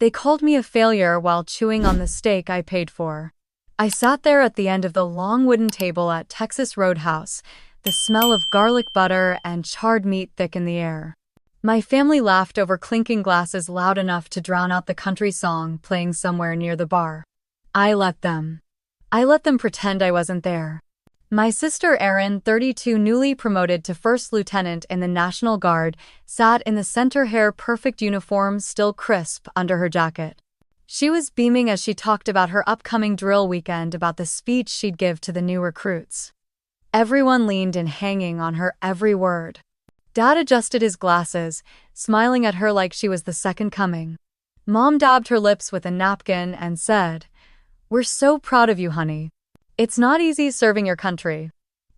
They called me a failure while chewing on the steak I paid for. I sat there at the end of the long wooden table at Texas Roadhouse, the smell of garlic butter and charred meat thick in the air. My family laughed over clinking glasses loud enough to drown out the country song playing somewhere near the bar. I let them. I let them pretend I wasn't there. My sister Erin, 32, newly promoted to first lieutenant in the National Guard, sat in the center hair-perfect uniform still crisp under her jacket. She was beaming as she talked about her upcoming drill weekend, about the speech she'd give to the new recruits. Everyone leaned in, hanging on her every word. Dad adjusted his glasses, smiling at her like she was the second coming. Mom dabbed her lips with a napkin and said, "We're so proud of you, honey. It's not easy serving your country."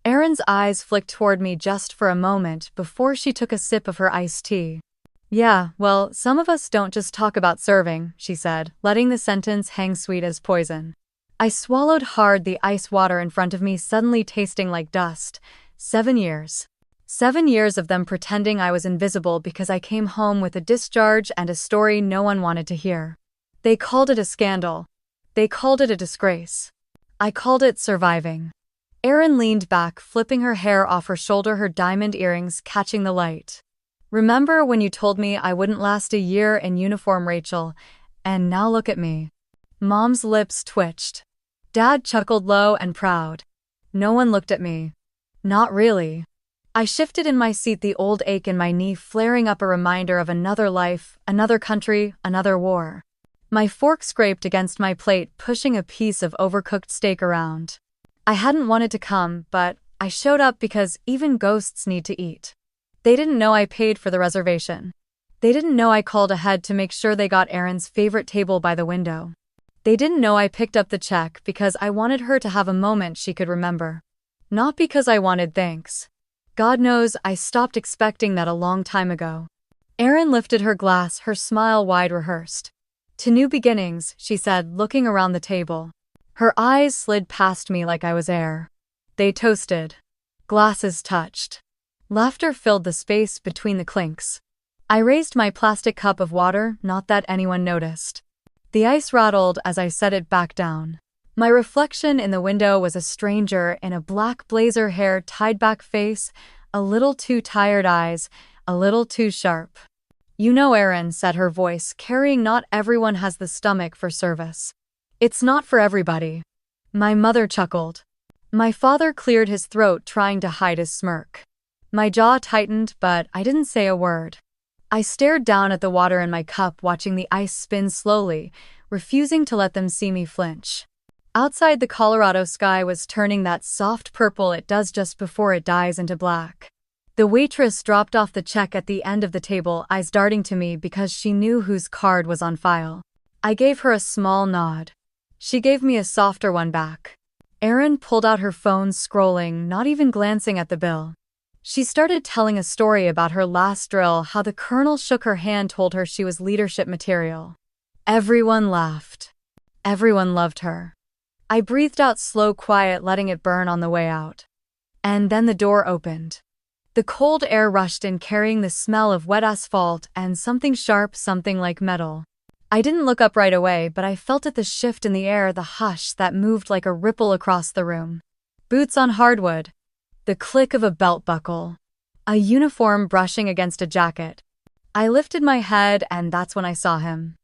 Erin's eyes flicked toward me just for a moment before she took a sip of her iced tea. "Yeah, well, some of us don't just talk about serving," she said, letting the sentence hang sweet as poison. I swallowed hard, the ice water in front of me suddenly tasting like dust. 7 years. 7 years of them pretending I was invisible because I came home with a discharge and a story no one wanted to hear. They called it a scandal. They called it a disgrace. I called it surviving. Erin leaned back, flipping her hair off her shoulder, her diamond earrings catching the light. "Remember when you told me I wouldn't last a year in uniform, Rachel? And now look at me." Mom's lips twitched. Dad chuckled low and proud. No one looked at me. Not really. I shifted in my seat, the old ache in my knee flaring up, a reminder of another life, another country, another war. My fork scraped against my plate, pushing a piece of overcooked steak around. I hadn't wanted to come, but I showed up because even ghosts need to eat. They didn't know I paid for the reservation. They didn't know I called ahead to make sure they got Erin's favorite table by the window. They didn't know I picked up the check because I wanted her to have a moment she could remember. Not because I wanted thanks. God knows I stopped expecting that a long time ago. Erin lifted her glass, her smile wide, rehearsed. "To new beginnings," she said, looking around the table. Her eyes slid past me like I was air. They toasted. Glasses touched. Laughter filled the space between the clinks. I raised my plastic cup of water, not that anyone noticed. The ice rattled as I set it back down. My reflection in the window was a stranger in a black blazer, hair tied back, face a little too tired, eyes a little too sharp. "You know, Erin," said her voice carrying, "not everyone has the stomach for service. It's not for everybody." My mother chuckled. My father cleared his throat, trying to hide his smirk. My jaw tightened, but I didn't say a word. I stared down at the water in my cup, watching the ice spin slowly, refusing to let them see me flinch. Outside, the Colorado sky was turning that soft purple it does just before it dies into black. The waitress dropped off the check at the end of the table, eyes darting to me because she knew whose card was on file. I gave her a small nod. She gave me a softer one back. Erin pulled out her phone, scrolling, not even glancing at the bill. She started telling a story about her last drill, how the colonel shook her hand, told her she was leadership material. Everyone laughed. Everyone loved her. I breathed out slow, quiet, letting it burn on the way out. And then the door opened. The cold air rushed in, carrying the smell of wet asphalt and something sharp, something like metal. I didn't look up right away, but I felt it, the shift in the air, the hush that moved like a ripple across the room. Boots on hardwood. The click of a belt buckle. A uniform brushing against a jacket. I lifted my head, and that's when I saw him.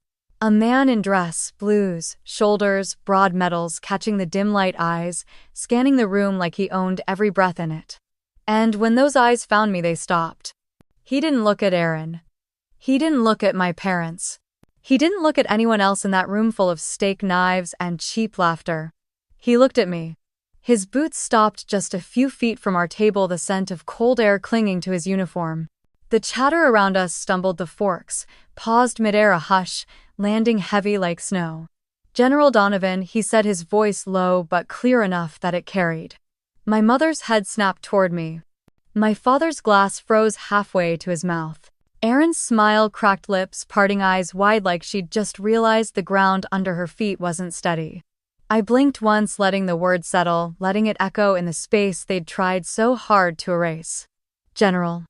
A man in dress, blues, shoulders, broad medals, catching the dim light, eyes, scanning the room like he owned every breath in it. And when those eyes found me, they stopped. He didn't look at Erin. He didn't look at my parents. He didn't look at anyone else in that room full of steak knives and cheap laughter. He looked at me. His boots stopped just a few feet from our table, the scent of cold air clinging to his uniform. The chatter around us stumbled, the forks paused midair, a hush, landing heavy like snow. "General Donovan," he said, his voice low but clear enough that it carried. My mother's head snapped toward me. My father's glass froze halfway to his mouth. Erin's smile, cracked lips, parting eyes wide like she'd just realized the ground under her feet wasn't steady. I blinked once, letting the word settle, letting it echo in the space they'd tried so hard to erase. General.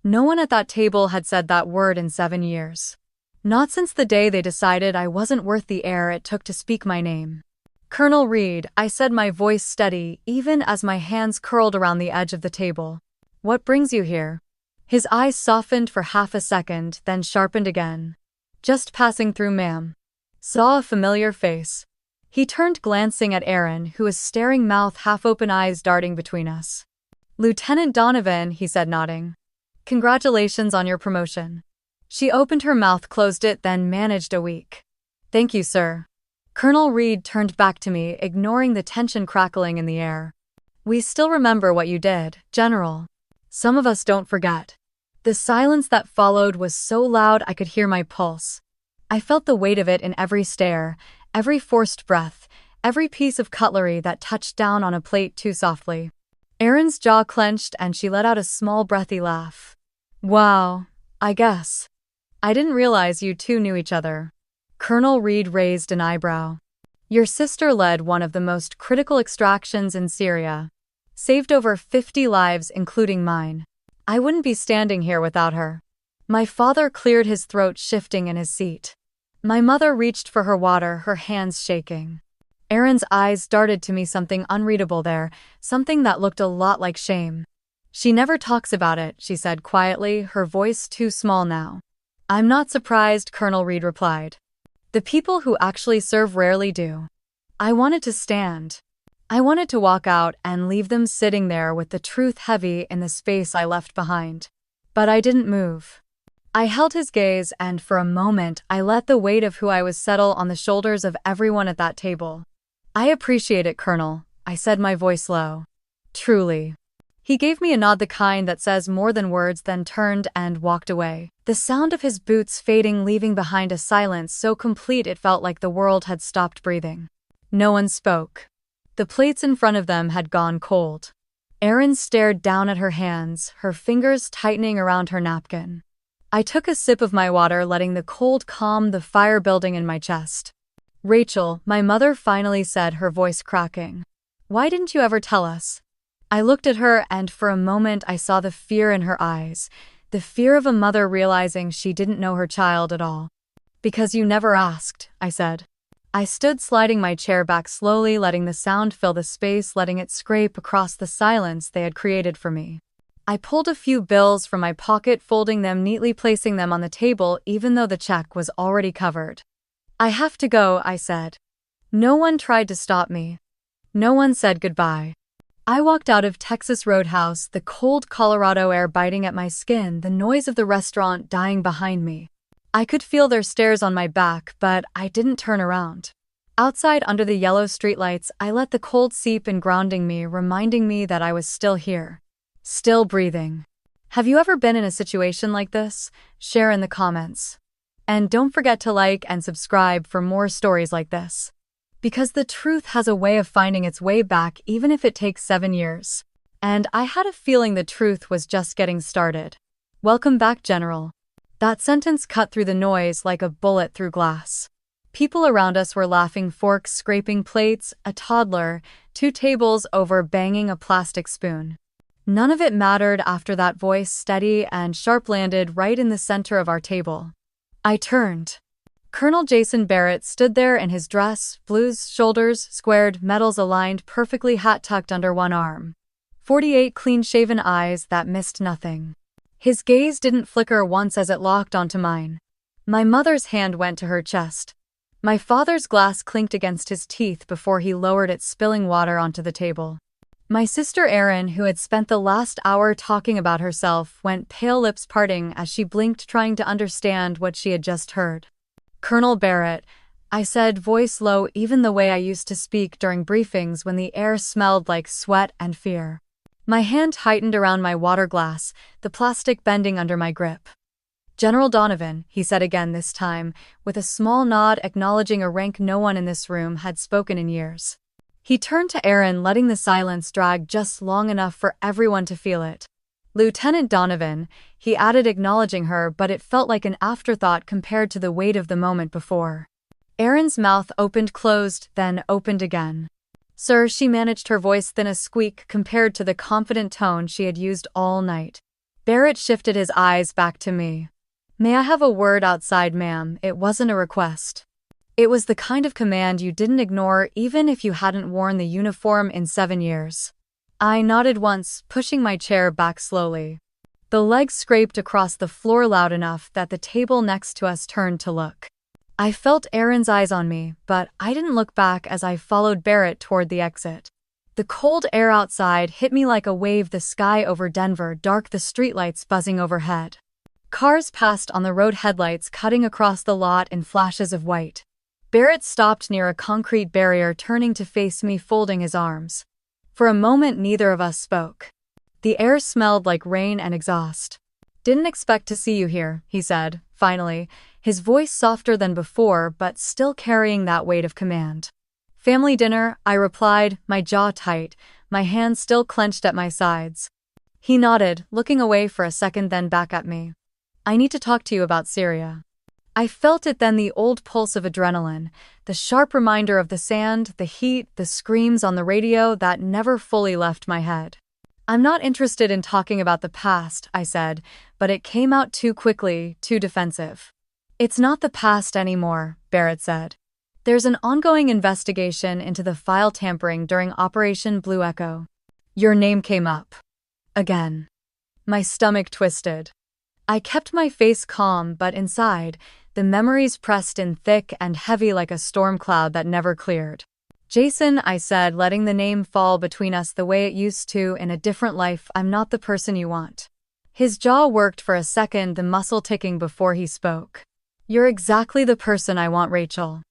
No one at that table had said that word in 7 years. Not since the day they decided I wasn't worth the air it took to speak my name. Colonel Reed, I said, my voice steady, even as my hands curled around the edge of the table. What brings you here? His eyes softened for half a second, then sharpened again. Just passing through, ma'am. Saw a familiar face. He turned, glancing at Erin, who was staring, mouth half open, eyes darting between us. Lieutenant Donovan, he said, nodding. Congratulations on your promotion. She opened her mouth, closed it, then managed a weak. Thank you, sir. Colonel Reed turned back to me, ignoring the tension crackling in the air. We still remember what you did, General. Some of us don't forget. The silence that followed was so loud I could hear my pulse. I felt the weight of it in every stare, every forced breath, every piece of cutlery that touched down on a plate too softly. Erin's jaw clenched and she let out a small breathy laugh. Wow, I guess. I didn't realize you two knew each other. Colonel Reed raised an eyebrow. Your sister led one of the most critical extractions in Syria. Saved over 50 lives, including mine. I wouldn't be standing here without her. My father cleared his throat, shifting in his seat. My mother reached for her water, her hands shaking. Erin's eyes darted to me, something unreadable there, something that looked a lot like shame. She never talks about it, she said quietly, her voice too small now. I'm not surprised, Colonel Reed replied. The people who actually serve rarely do. I wanted to stand. I wanted to walk out and leave them sitting there with the truth heavy in the space I left behind. But I didn't move. I held his gaze, and for a moment I let the weight of who I was settle on the shoulders of everyone at that table. I appreciate it, Colonel, I said, my voice low. Truly. He gave me a nod, the kind that says more than words, then turned and walked away. The sound of his boots fading, leaving behind a silence so complete it felt like the world had stopped breathing. No one spoke. The plates in front of them had gone cold. Erin stared down at her hands, her fingers tightening around her napkin. I took a sip of my water, letting the cold calm the fire building in my chest. Rachel, my mother finally said, her voice cracking. Why didn't you ever tell us? I looked at her, and for a moment I saw the fear in her eyes, the fear of a mother realizing she didn't know her child at all. Because you never asked, I said. I stood, sliding my chair back slowly, letting the sound fill the space, letting it scrape across the silence they had created for me. I pulled a few bills from my pocket, folding them neatly, placing them on the table even though the check was already covered. I have to go, I said. No one tried to stop me. No one said goodbye. I walked out of Texas Roadhouse, the cold Colorado air biting at my skin, the noise of the restaurant dying behind me. I could feel their stares on my back, but I didn't turn around. Outside, under the yellow streetlights, I let the cold seep in, grounding me, reminding me that I was still here. Still breathing. Have you ever been in a situation like this? Share in the comments. And don't forget to like and subscribe for more stories like this. Because the truth has a way of finding its way back, even if it takes 7 years. And I had a feeling the truth was just getting started. Welcome back, General. That sentence cut through the noise like a bullet through glass. People around us were laughing, forks scraping plates, a toddler, 2 tables over, banging a plastic spoon. None of it mattered after that voice, steady and sharp, landed right in the center of our table. I turned. Colonel Jason Barrett stood there in his dress, blues, shoulders squared, medals aligned perfectly, hat tucked under one arm. 48 clean-shaven eyes that missed nothing. His gaze didn't flicker once as it locked onto mine. My mother's hand went to her chest. My father's glass clinked against his teeth before he lowered it, spilling water onto the table. My sister Erin, who had spent the last hour talking about herself, went pale, lips parting as she blinked, trying to understand what she had just heard. Colonel Barrett, I said, voice low, even the way I used to speak during briefings when the air smelled like sweat and fear. My hand tightened around my water glass, the plastic bending under my grip. General Donovan, he said again, this time, with a small nod acknowledging a rank no one in this room had spoken in years. He turned to Erin, letting the silence drag just long enough for everyone to feel it. Lieutenant Donovan, he added, acknowledging her, but it felt like an afterthought compared to the weight of the moment before. Erin's mouth opened, closed, then opened again. Sir, she managed, her voice thin, a squeak compared to the confident tone she had used all night. Barrett shifted his eyes back to me. May I have a word outside, ma'am? It wasn't a request. It was the kind of command you didn't ignore even if you hadn't worn the uniform in 7 years. I nodded once, pushing my chair back slowly. The legs scraped across the floor loud enough that the table next to us turned to look. I felt Aaron's eyes on me, but I didn't look back as I followed Barrett toward the exit. The cold air outside hit me like a wave, the sky over Denver dark, the streetlights buzzing overhead. Cars passed on the road, headlights cutting across the lot in flashes of white. Barrett stopped near a concrete barrier, turning to face me, folding his arms. For a moment, neither of us spoke. The air smelled like rain and exhaust. "Didn't expect to see you here," he said, finally, his voice softer than before but still carrying that weight of command. "Family dinner," I replied, my jaw tight, my hands still clenched at my sides. He nodded, looking away for a second, then back at me. "I need to talk to you about Syria." I felt it then, the old pulse of adrenaline, the sharp reminder of the sand, the heat, the screams on the radio that never fully left my head. "I'm not interested in talking about the past," I said, but it came out too quickly, too defensive. "It's not the past anymore," Barrett said. "There's an ongoing investigation into the file tampering during Operation Blue Echo." Your name came up. Again. My stomach twisted. I kept my face calm, but inside, the memories pressed in thick and heavy like a storm cloud that never cleared. "Jason," I said, letting the name fall between us the way it used to in a different life, "I'm not the person you want." His jaw worked for a second, the muscle ticking before he spoke. "You're exactly the person I want, Rachel."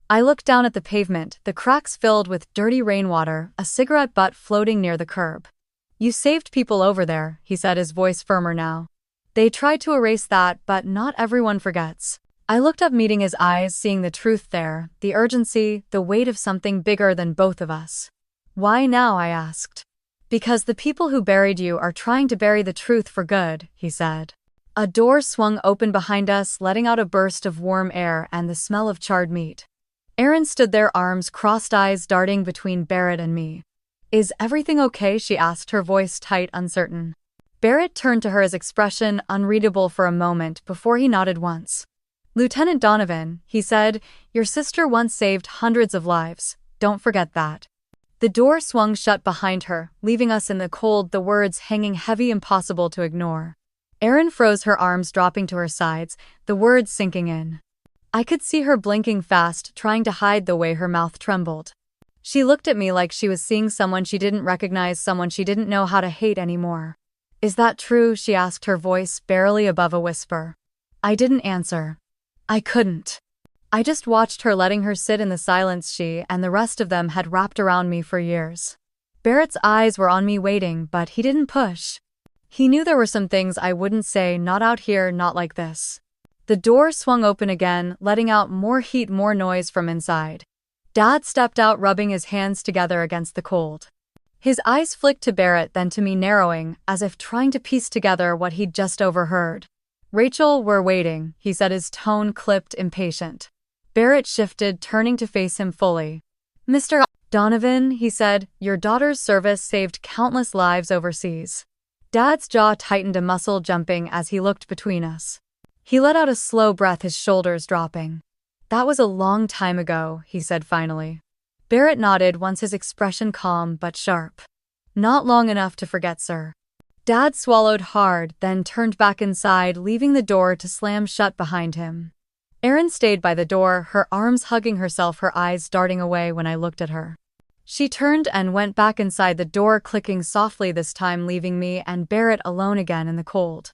I looked down at the pavement, the cracks filled with dirty rainwater, a cigarette butt floating near the curb. "You saved people over there," he said, his voice firmer now. "They tried to erase that, but not everyone forgets." I looked up, meeting his eyes, seeing the truth there, the urgency, the weight of something bigger than both of us. "Why now?" I asked. "Because the people who buried you are trying to bury the truth for good," he said. A door swung open behind us, letting out a burst of warm air and the smell of charred meat. Erin stood there, arms crossed, eyes darting between Barrett and me. "Is everything okay?" she asked, her voice tight, uncertain. Barrett turned to her, his expression unreadable for a moment before he nodded once. "Lieutenant Donovan," he said, "your sister once saved hundreds of lives. Don't forget that." The door swung shut behind her, leaving us in the cold, the words hanging heavy, impossible to ignore. Erin froze, her arms dropping to her sides, the words sinking in. I could see her blinking fast, trying to hide the way her mouth trembled. She looked at me like she was seeing someone she didn't recognize, someone she didn't know how to hate anymore. "Is that true?" she asked, her voice barely above a whisper. I didn't answer. I couldn't. I just watched her, letting her sit in the silence she and the rest of them had wrapped around me for years. Barrett's eyes were on me, waiting, but he didn't push. He knew there were some things I wouldn't say, not out here, not like this. The door swung open again, letting out more heat, more noise from inside. Dad stepped out, rubbing his hands together against the cold. His eyes flicked to Barrett, then to me, narrowing, as if trying to piece together what he'd just overheard. "Rachel, we're waiting," he said, his tone clipped, impatient. Barrett shifted, turning to face him fully. "Mr. Donovan," he said, "your daughter's service saved countless lives overseas." Dad's jaw tightened, a muscle jumping as he looked between us. He let out a slow breath, his shoulders dropping. "That was a long time ago," he said finally. Barrett nodded, once, his expression calm but sharp. "Not long enough to forget, sir." Dad swallowed hard, then turned back inside, leaving the door to slam shut behind him. Erin stayed by the door, her arms hugging herself, her eyes darting away when I looked at her. She turned and went back inside, the door clicking softly this time, leaving me and Barrett alone again in the cold.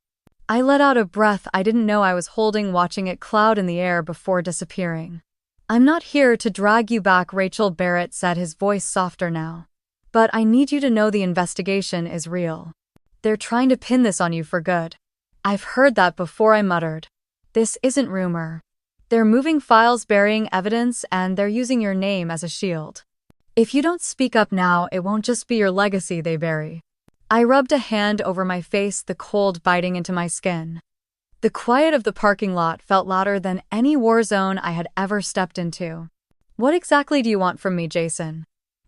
I let out a breath I didn't know I was holding, watching it cloud in the air before disappearing. "I'm not here to drag you back, Rachel," Barrett said, his voice softer now. "But I need you to know the investigation is real. They're trying to pin this on you for good." "I've heard that before," I muttered. "This isn't rumor. They're moving files, burying evidence, and they're using your name as a shield. If you don't speak up now, it won't just be your legacy they bury." I rubbed a hand over my face, the cold biting into my skin. The quiet of the parking lot felt louder than any war zone I had ever stepped into. "What exactly do you want from me, Jason?"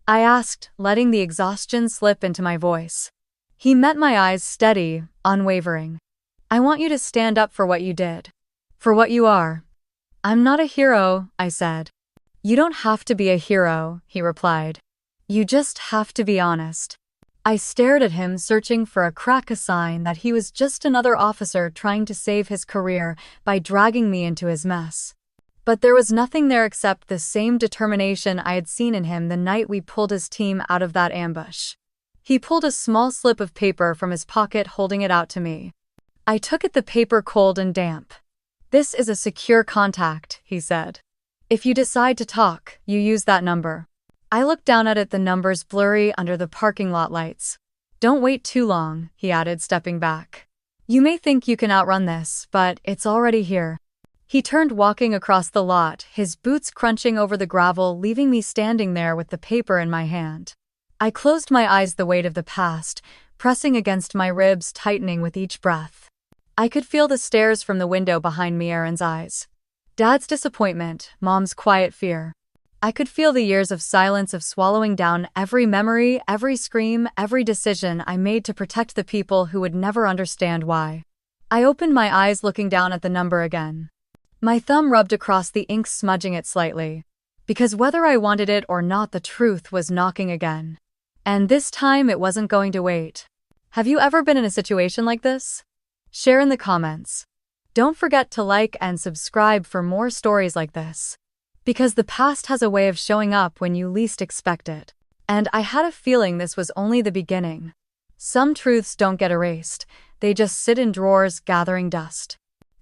I asked, letting the exhaustion slip into my voice. He met my eyes, steady, unwavering. "I want you to stand up for what you did. For what you are. I'm not a hero, I said. You don't have to be a hero, he replied. You just have to be honest. I stared at him, searching for a crack, a sign that he was just another officer trying to save his career by dragging me into his mess. But there was nothing there except the same determination I had seen in him the night we pulled his team out of that ambush. He pulled a small slip of paper from his pocket, holding it out to me. I took it, the paper cold and damp. This is a secure contact, he said. If you decide to talk, you use that number. I looked down at it, the numbers blurry under the parking lot lights. Don't wait too long, he added, stepping back. You may think you can outrun this, but it's already here. He turned, walking across the lot, his boots crunching over the gravel, leaving me standing there with the paper in my hand. I closed my eyes, the weight of the past pressing against my ribs, tightening with each breath. I could feel the stares from the window behind me, Aaron's eyes. Dad's disappointment, Mom's quiet fear. I could feel the years of silence, of swallowing down every memory, every scream, every decision I made to protect the people who would never understand why. I opened my eyes, looking down at the number again. My thumb rubbed across the ink, smudging it slightly. Because whether I wanted it or not, the truth was knocking again. And this time it wasn't going to wait. Have you ever been in a situation like this? Share in the comments. Don't forget to like and subscribe for more stories like this. Because the past has a way of showing up when you least expect it. And I had a feeling this was only the beginning. Some truths don't get erased, they just sit in drawers, gathering dust.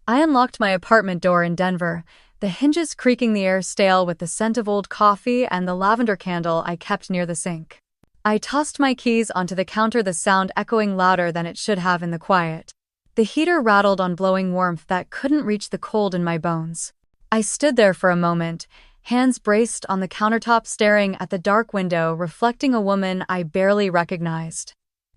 I unlocked my apartment door in Denver, the hinges creaking, the air stale with the scent of old coffee and the lavender candle I kept near the sink. I tossed my keys onto the counter, the sound echoing louder than it should have in the quiet. The heater rattled on, blowing warmth that couldn't reach the cold in my bones. I stood there for a moment, hands braced on the countertop, staring at the dark window reflecting a woman I barely recognized.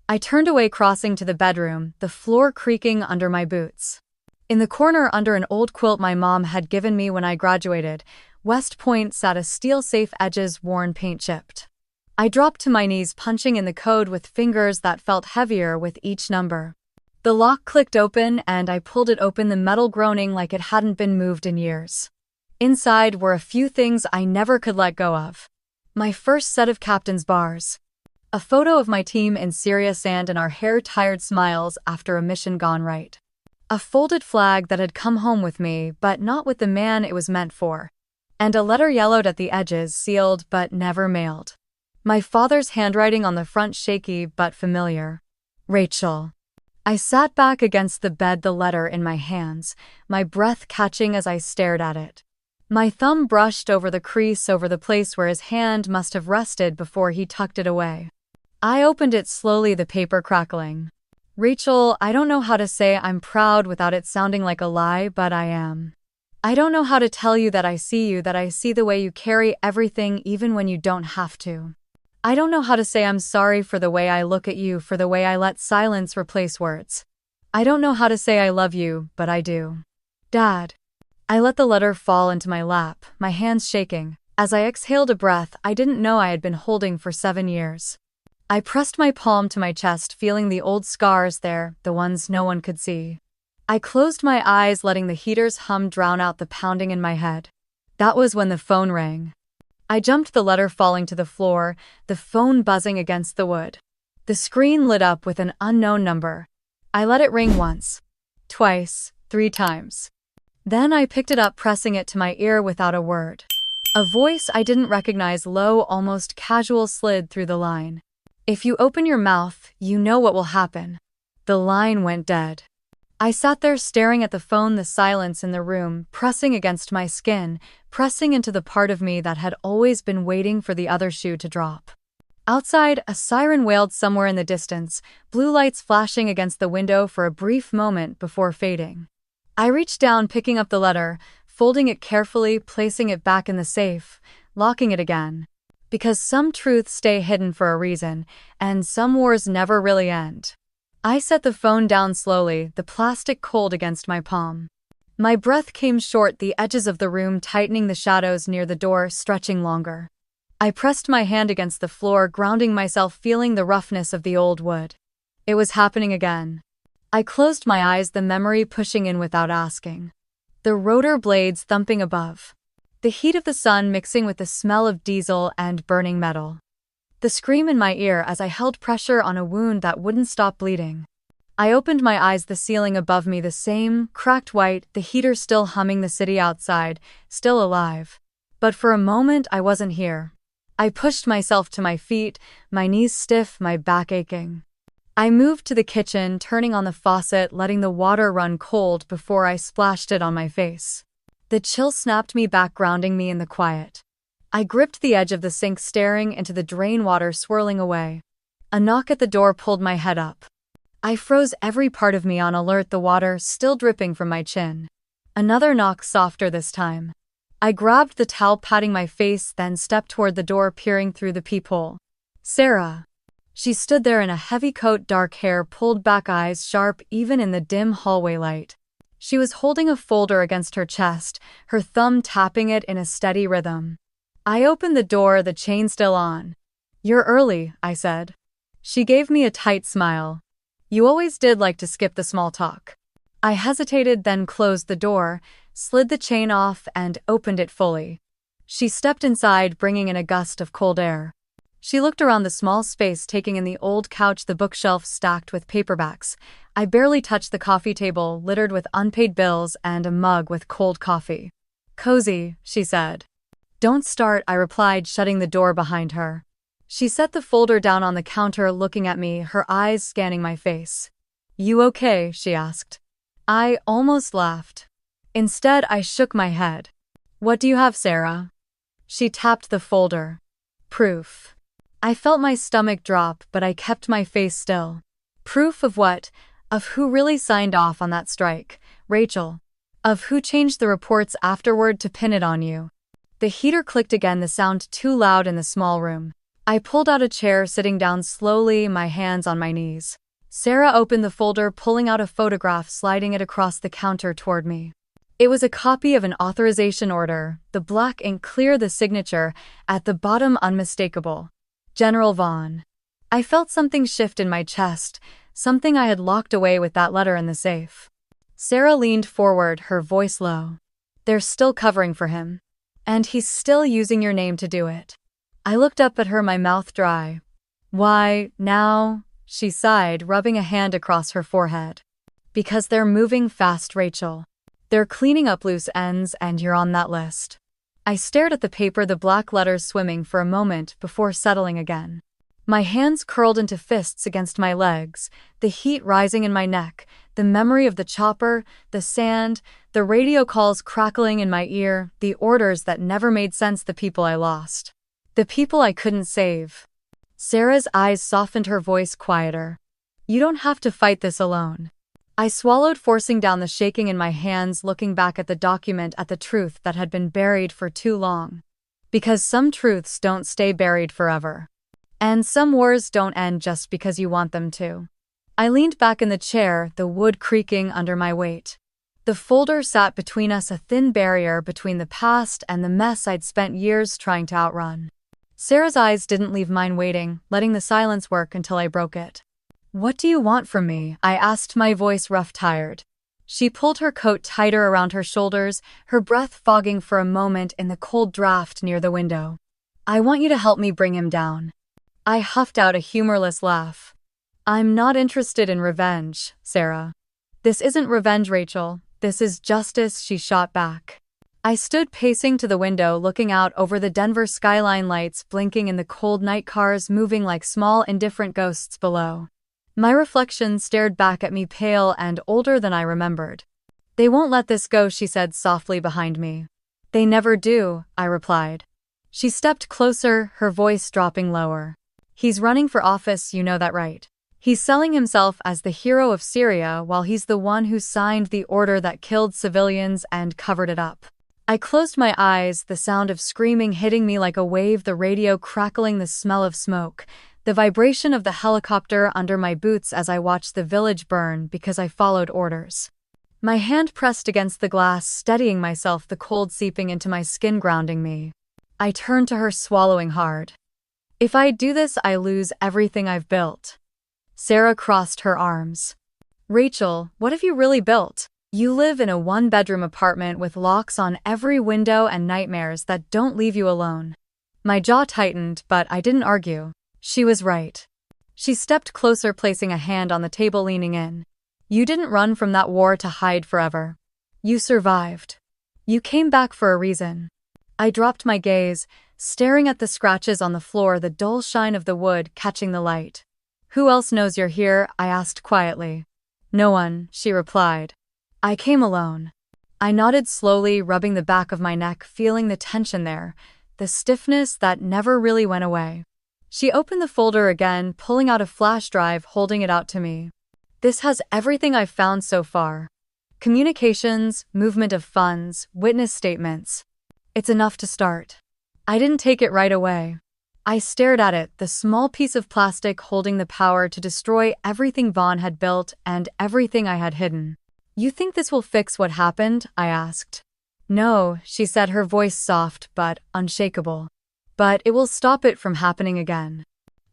I turned away, crossing to the bedroom, the floor creaking under my boots. In the corner, under an old quilt my mom had given me when I graduated, West Point, sat a steel safe, edges worn, paint chipped. I dropped to my knees, punching in the code with fingers that felt heavier with each number. The lock clicked open and I pulled it open, the metal groaning like it hadn't been moved in years. Inside were a few things I never could let go of. My first set of captain's bars. A photo of my team in serious sand and our hair-tired smiles after a mission gone right. A folded flag that had come home with me, but not with the man it was meant for. And a letter yellowed at the edges, sealed but never mailed. My father's handwriting on the front, shaky but familiar. Rachel. I sat back against the bed, the letter in my hands, my breath catching as I stared at it. My thumb brushed over the crease, over the place where his hand must have rested before he tucked it away. I opened it slowly, the paper crackling. Rachel, I don't know how to say I'm proud without it sounding like a lie, but I am. I don't know how to tell you, that I see the way you carry everything even when you don't have to. I don't know how to say I'm sorry for the way I look at you, for the way I let silence replace words. I don't know how to say I love you, but I do. Dad. I let the letter fall into my lap, my hands shaking, as I exhaled a breath I didn't know I had been holding for 7 years. I pressed my palm to my chest, feeling the old scars there, the ones no one could see. I closed my eyes, letting the heater's hum drown out the pounding in my head. That was when the phone rang. I jumped, the letter falling to the floor, the phone buzzing against the wood. The screen lit up with an unknown number. I let it ring once, twice, 3 times. Then I picked it up, pressing it to my ear without a word. A voice I didn't recognize, low, almost casual, slid through the line. If you open your mouth, you know what will happen. The line went dead. I sat there staring at the phone, the silence in the room pressing against my skin, pressing into the part of me that had always been waiting for the other shoe to drop. Outside, a siren wailed somewhere in the distance, blue lights flashing against the window for a brief moment before fading. I reached down, picking up the letter, folding it carefully, placing it back in the safe, locking it again. Because some truths stay hidden for a reason, and some wars never really end. I set the phone down slowly, the plastic cold against my palm. My breath came short, the edges of the room tightening, the shadows near the door stretching longer. I pressed my hand against the floor, grounding myself, feeling the roughness of the old wood. It was happening again. I closed my eyes, the memory pushing in without asking. the rotor blades thumping above. The heat of the sun mixing with the smell of diesel and burning metal. The scream in my ear as I held pressure on a wound that wouldn't stop bleeding. I opened my eyes, the ceiling above me the same, cracked white, the heater still humming, the city outside, still alive. But for a moment I wasn't here. I pushed myself to my feet, my knees stiff, my back aching. I moved to the kitchen, turning on the faucet, letting the water run cold before I splashed it on my face. The chill snapped me back, grounding me in the quiet. I gripped the edge of the sink, staring into the drain water swirling away. A knock at the door pulled my head up. I froze, every part of me on alert, the water still dripping from my chin. Another knock, softer this time. I grabbed the towel, patting my face, then stepped toward the door, peering through the peephole. Sarah. She stood there in a heavy coat, dark hair pulled back, eyes sharp even in the dim hallway light. She was holding a folder against her chest, her thumb tapping it in a steady rhythm. I opened the door, the chain still on. "You're early," I said. She gave me a tight smile. "You always did like to skip the small talk." I hesitated, then closed the door, slid the chain off, and opened it fully. She stepped inside, bringing in a gust of cold air. She looked around the small space, taking in the old couch, the bookshelf stacked with paperbacks. I barely touched the coffee table, littered with unpaid bills, and a mug with cold coffee. "Cozy," she said. "Don't start," I replied, shutting the door behind her. She set the folder down on the counter, looking at me, her eyes scanning my face. "You okay?" she asked. I almost laughed. Instead, I shook my head. "What do you have, Sarah?" She tapped the folder. "Proof." I felt my stomach drop, but I kept my face still. Proof of what? Of who really signed off on that strike, Rachel. Of who changed the reports afterward to pin it on you. The heater clicked again, the sound too loud in the small room. I pulled out a chair, sitting down slowly, my hands on my knees. Sarah opened the folder, pulling out a photograph, sliding it across the counter toward me. It was a copy of an authorization order, the black ink clear, the signature, at the bottom unmistakable. General Vaughn. I felt something shift in my chest, something I had locked away with that letter in the safe. Sarah leaned forward, her voice low. "They're still covering for him. And he's still using your name to do it." I looked up at her, my mouth dry. "Why, now?" she sighed, rubbing a hand across her forehead. "Because they're moving fast, Rachel. They're cleaning up loose ends, and you're on that list." I stared at the paper, the black letters swimming for a moment before settling again. My hands curled into fists against my legs, the heat rising in my neck, the memory of the chopper, the sand, the radio calls crackling in my ear, the orders that never made sense, the people I lost. The people I couldn't save. Sarah's eyes softened, her voice quieter. "You don't have to fight this alone." I swallowed, forcing down the shaking in my hands, looking back at the document, at the truth that had been buried for too long. Because some truths don't stay buried forever. And some wars don't end just because you want them to. I leaned back in the chair, the wood creaking under my weight. The folder sat between us, a thin barrier between the past and the mess I'd spent years trying to outrun. Sarah's eyes didn't leave mine, waiting, letting the silence work until I broke it. "What do you want from me?" I asked, my voice rough, tired. She pulled her coat tighter around her shoulders, her breath fogging for a moment in the cold draft near the window. "I want you to help me bring him down." I huffed out a humorless laugh. "I'm not interested in revenge, Sarah." "This isn't revenge, Rachel. This is justice," she shot back. I stood pacing to the window, looking out over the Denver skyline, lights blinking in the cold night, cars moving like small, indifferent ghosts below. My reflection stared back at me, pale and older than I remembered. "They won't let this go," she said softly behind me. "They never do," I replied. She stepped closer, her voice dropping lower. "He's running for office, you know that, right? He's selling himself as the hero of Syria while he's the one who signed the order that killed civilians and covered it up." I closed my eyes, the sound of screaming hitting me like a wave, the radio crackling, the smell of smoke, the vibration of the helicopter under my boots as I watched the village burn because I followed orders. My hand pressed against the glass, steadying myself, the cold seeping into my skin, grounding me. I turned to her, swallowing hard. "If I do this, I lose everything I've built." Sarah crossed her arms. "Rachel, what have you really built? You live in a one-bedroom apartment with locks on every window and nightmares that don't leave you alone. My jaw tightened, but I didn't argue. She was right. She stepped closer, placing a hand on the table, leaning in. You didn't run from that war to hide forever. You survived. You came back for a reason. I dropped my gaze, staring at the scratches on the floor, the dull shine of the wood catching the light. Who else knows you're here? I asked quietly. No one, she replied. I came alone. I nodded slowly, rubbing the back of my neck, feeling the tension there, the stiffness that never really went away. She opened the folder again, pulling out a flash drive, holding it out to me. This has everything I've found so far. Communications, movement of funds, witness statements. It's enough to start. I didn't take it right away. I stared at it, the small piece of plastic holding the power to destroy everything Vaughn had built and everything I had hidden. You think this will fix what happened? I asked. No, she said, her voice soft but unshakable. But it will stop it from happening again.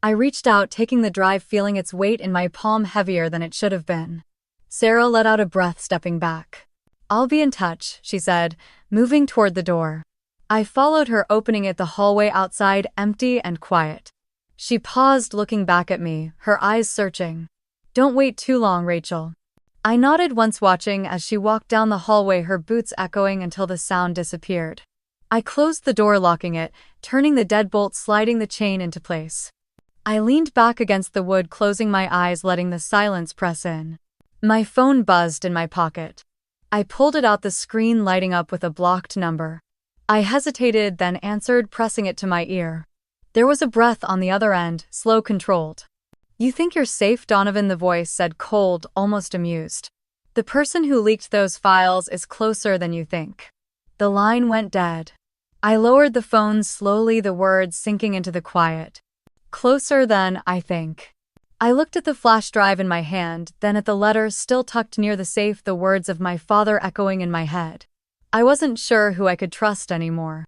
I reached out, taking the drive, feeling its weight in my palm, heavier than it should have been. Sarah let out a breath, stepping back. I'll be in touch, she said, moving toward the door. I followed her, opening it, the hallway outside, empty and quiet. She paused, looking back at me, her eyes searching. Don't wait too long, Rachel. I nodded once, watching as she walked down the hallway, her boots echoing until the sound disappeared. I closed the door, locking it, turning the deadbolt, sliding the chain into place. I leaned back against the wood, closing my eyes, letting the silence press in. My phone buzzed in my pocket. I pulled it out, the screen lighting up with a blocked number. I hesitated, then answered, pressing it to my ear. There was a breath on the other end, slow, controlled. You think you're safe, Donovan, the voice said, cold, almost amused. The person who leaked those files is closer than you think. The line went dead. I lowered the phone slowly, the words sinking into the quiet. Closer than I think. I looked at the flash drive in my hand, then at the letter still tucked near the safe, the words of my father echoing in my head. I wasn't sure who I could trust anymore.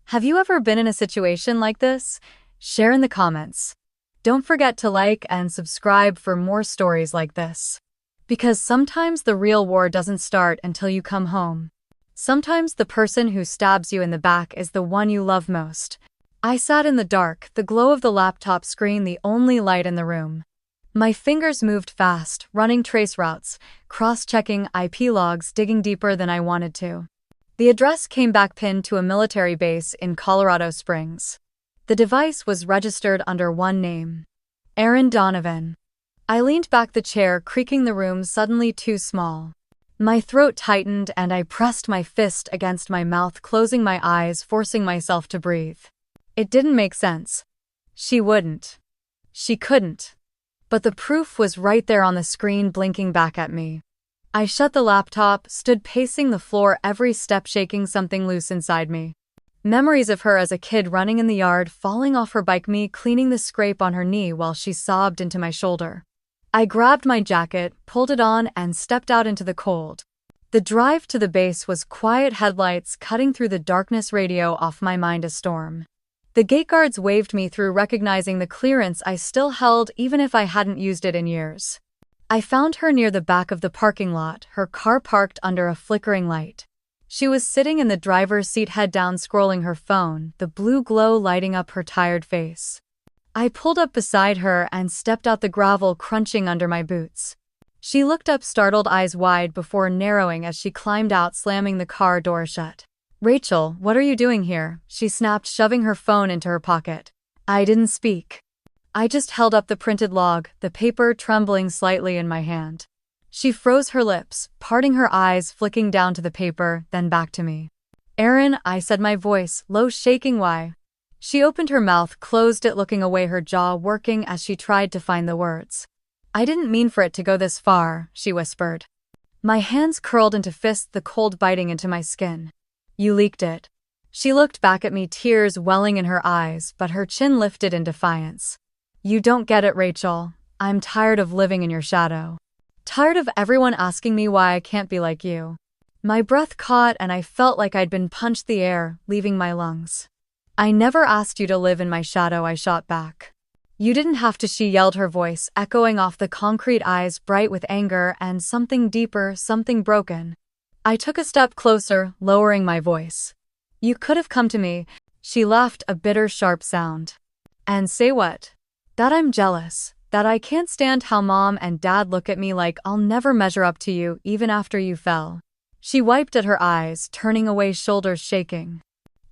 Have you ever been in a situation like this? Share in the comments. Don't forget to like and subscribe for more stories like this. Because sometimes the real war doesn't start until you come home. Sometimes the person who stabs you in the back is the one you love most. I sat in the dark, the glow of the laptop screen the only light in the room. My fingers moved fast, running trace routes, cross-checking IP logs, digging deeper than I wanted to. The address came back, pinned to a military base in Colorado Springs. The device was registered under one name. Aaron Donovan. I leaned back, the chair creaking, the room suddenly too small. My throat tightened and I pressed my fist against my mouth, closing my eyes, forcing myself to breathe. It didn't make sense. She wouldn't. She couldn't. But the proof was right there on the screen, blinking back at me. I shut the laptop, stood pacing the floor, every step shaking something loose inside me. Memories of her as a kid, running in the yard, falling off her bike, me cleaning the scrape on her knee while she sobbed into my shoulder. I grabbed my jacket, pulled it on, and stepped out into the cold. The drive to the base was quiet, headlights cutting through the darkness, radio off, my mind a storm. The gate guards waved me through, recognizing the clearance I still held even if I hadn't used it in years. I found her near the back of the parking lot, her car parked under a flickering light. She was sitting in the driver's seat, head down, scrolling her phone, the blue glow lighting up her tired face. I pulled up beside her and stepped out, the gravel crunching under my boots. She looked up, startled, eyes wide before narrowing as she climbed out, slamming the car door shut. Rachel, what are you doing here? She snapped, shoving her phone into her pocket. I didn't speak. I just held up the printed log, the paper trembling slightly in my hand. She froze her lips, parting her eyes, flicking down to the paper, then back to me. Aaron, I said, my voice low, shaking. Why? She opened her mouth, closed it, looking away, her jaw working as she tried to find the words. I didn't mean for it to go this far, she whispered. My hands curled into fists, the cold biting into my skin. You leaked it. She looked back at me, tears welling in her eyes, but her chin lifted in defiance. You don't get it, Rachel. I'm tired of living in your shadow. Tired of everyone asking me why I can't be like you. My breath caught and I felt like I'd been punched, the air leaving my lungs. I never asked you to live in my shadow, I shot back. You didn't have to, she yelled, her voice echoing off the concrete, eyes bright with anger and something deeper, something broken. I took a step closer, lowering my voice. You could have come to me. She laughed, a bitter, sharp sound. And say what? That I'm jealous. That I can't stand how Mom and Dad look at me like I'll never measure up to you, even after you fell. She wiped at her eyes, turning away, shoulders shaking.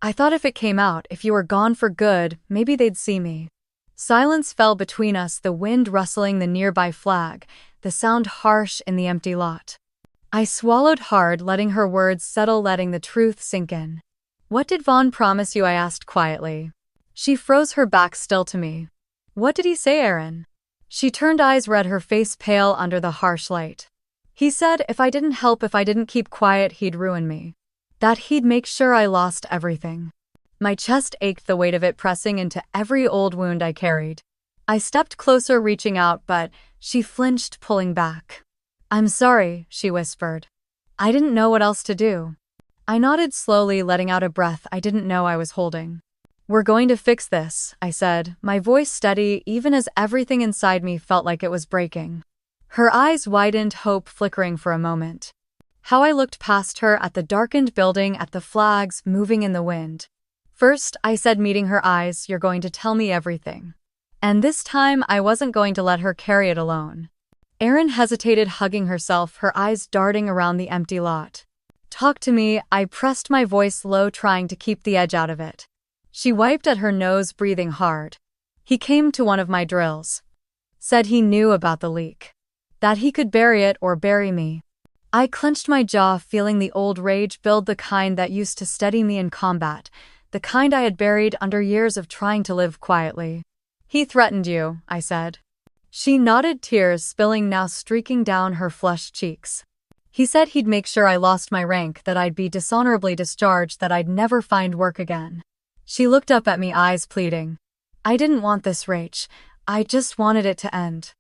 I thought if it came out, if you were gone for good, maybe they'd see me. Silence fell between us, the wind rustling the nearby flag, the sound harsh in the empty lot. I swallowed hard, letting her words settle, letting the truth sink in. What did Vaughn promise you? I asked quietly. She froze, her back still to me. What did he say, Erin? She turned, eyes red, her face pale under the harsh light. He said if I didn't help, if I didn't keep quiet, he'd ruin me. That he'd make sure I lost everything. My chest ached, the weight of it pressing into every old wound I carried. I stepped closer, reaching out, but she flinched, pulling back. I'm sorry, she whispered. I didn't know what else to do. I nodded slowly, letting out a breath I didn't know I was holding. We're going to fix this, I said, my voice steady even as everything inside me felt like it was breaking. Her eyes widened, hope flickering for a moment. How I looked past her at the darkened building, at the flags moving in the wind. First, I said, meeting her eyes, you're going to tell me everything. And this time, I wasn't going to let her carry it alone. Erin hesitated, hugging herself, her eyes darting around the empty lot. Talk to me, I pressed, my voice low, trying to keep the edge out of it. She wiped at her nose, breathing hard. He came to one of my drills. Said he knew about the leak. That he could bury it or bury me. I clenched my jaw, feeling the old rage build, the kind that used to steady me in combat. The kind I had buried under years of trying to live quietly. He threatened you, I said. She nodded, tears spilling now streaking down her flushed cheeks. He said he'd make sure I lost my rank, that I'd be dishonorably discharged, that I'd never find work again. She looked up at me, eyes pleading. I didn't want this, Rach. I just wanted it to end.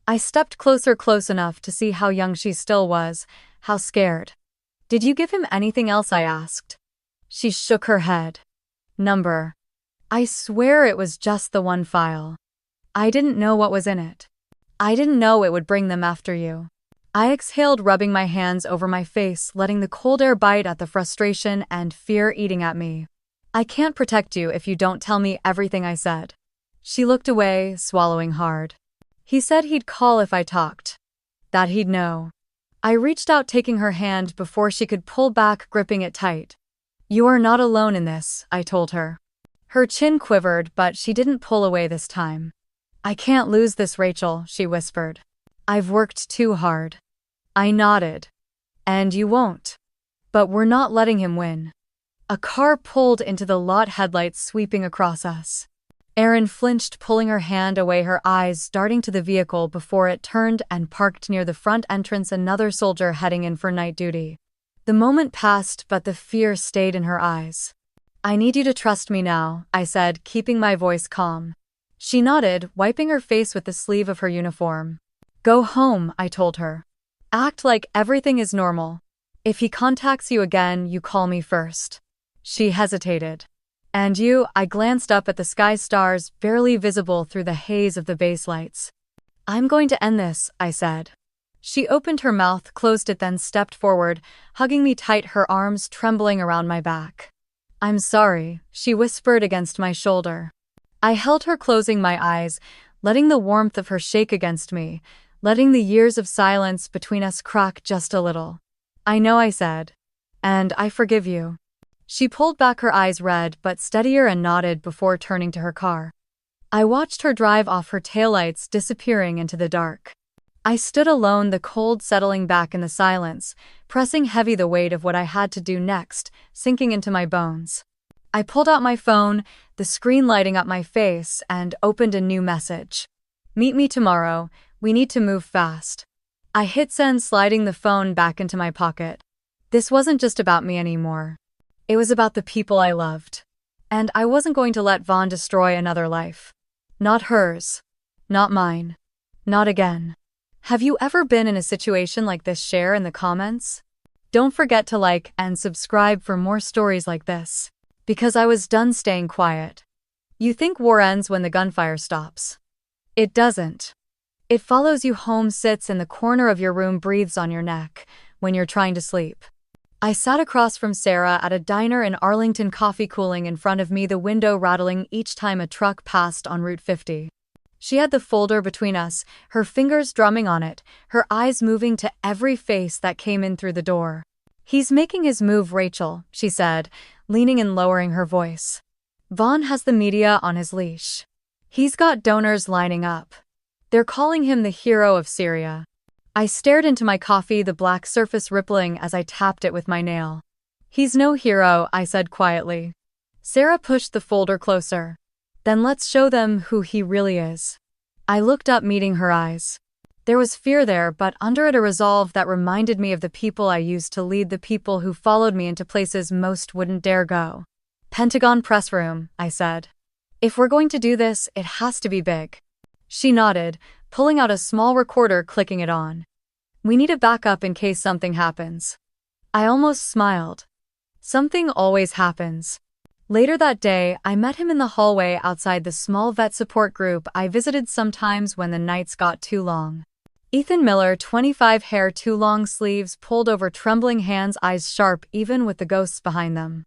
I stepped closer, close enough to see how young she still was, how scared. Did you give him anything else? I asked. She shook her head. Number. I swear it was just the one file. I didn't know what was in it. I didn't know it would bring them after you. I exhaled, rubbing my hands over my face, letting the cold air bite at the frustration and fear eating at me. I can't protect you if you don't tell me everything, I said. She looked away, swallowing hard. He said he'd call if I talked. That he'd know. I reached out, taking her hand before she could pull back, gripping it tight. You are not alone in this, I told her. Her chin quivered, but she didn't pull away this time. I can't lose this, Rachel, she whispered. I've worked too hard. I nodded. And you won't. But we're not letting him win. A car pulled into the lot, headlights sweeping across us. Erin flinched, pulling her hand away, her eyes darting to the vehicle before it turned and parked near the front entrance, another soldier heading in for night duty. The moment passed, but the fear stayed in her eyes. I need you to trust me now, I said, keeping my voice calm. She nodded, wiping her face with the sleeve of her uniform. Go home, I told her. Act like everything is normal. If he contacts you again, you call me first. She hesitated. And you? I glanced up at the sky, stars barely visible through the haze of the base lights. I'm going to end this, I said. She opened her mouth, closed it, then stepped forward, hugging me tight, her arms trembling around my back. I'm sorry, she whispered against my shoulder. I held her, closing my eyes, letting the warmth of her shake against me, letting the years of silence between us crack just a little. I know, I said. And I forgive you. She pulled back, her eyes red but steadier, and nodded before turning to her car. I watched her drive off, her taillights disappearing into the dark. I stood alone, the cold settling back in the silence, pressing heavy, the weight of what I had to do next, sinking into my bones. I pulled out my phone, the screen lighting up my face, and opened a new message. Meet me tomorrow. We need to move fast. I hit send, sliding the phone back into my pocket. This wasn't just about me anymore. It was about the people I loved. And I wasn't going to let Vaughn destroy another life. Not hers. Not mine. Not again. Have you ever been in a situation like this? Share in the comments. Don't forget to like and subscribe for more stories like this. Because I was done staying quiet. You think war ends when the gunfire stops. It doesn't. It follows you home, sits in the corner of your room, breathes on your neck when you're trying to sleep. I sat across from Sarah at a diner in Arlington, coffee cooling in front of me, the window rattling each time a truck passed on Route 50. She had the folder between us, her fingers drumming on it, her eyes moving to every face that came in through the door. "He's making his move, Rachel," she said, leaning and lowering her voice. "Vaughn has the media on his leash. He's got donors lining up. They're calling him the hero of Syria." I stared into my coffee, the black surface rippling as I tapped it with my nail. "He's no hero," I said quietly. Sarah pushed the folder closer. "Then let's show them who he really is." I looked up, meeting her eyes. There was fear there, but under it a resolve that reminded me of the people I used to lead, the people who followed me into places most wouldn't dare go. "Pentagon press room," I said. "If we're going to do this, it has to be big." She nodded, pulling out a small recorder, clicking it on. "We need a backup in case something happens." I almost smiled. Something always happens. Later that day, I met him in the hallway outside the small vet support group I visited sometimes when the nights got too long. Ethan Miller, 25, hair too long, sleeves pulled over, trembling hands, eyes sharp even with the ghosts behind them.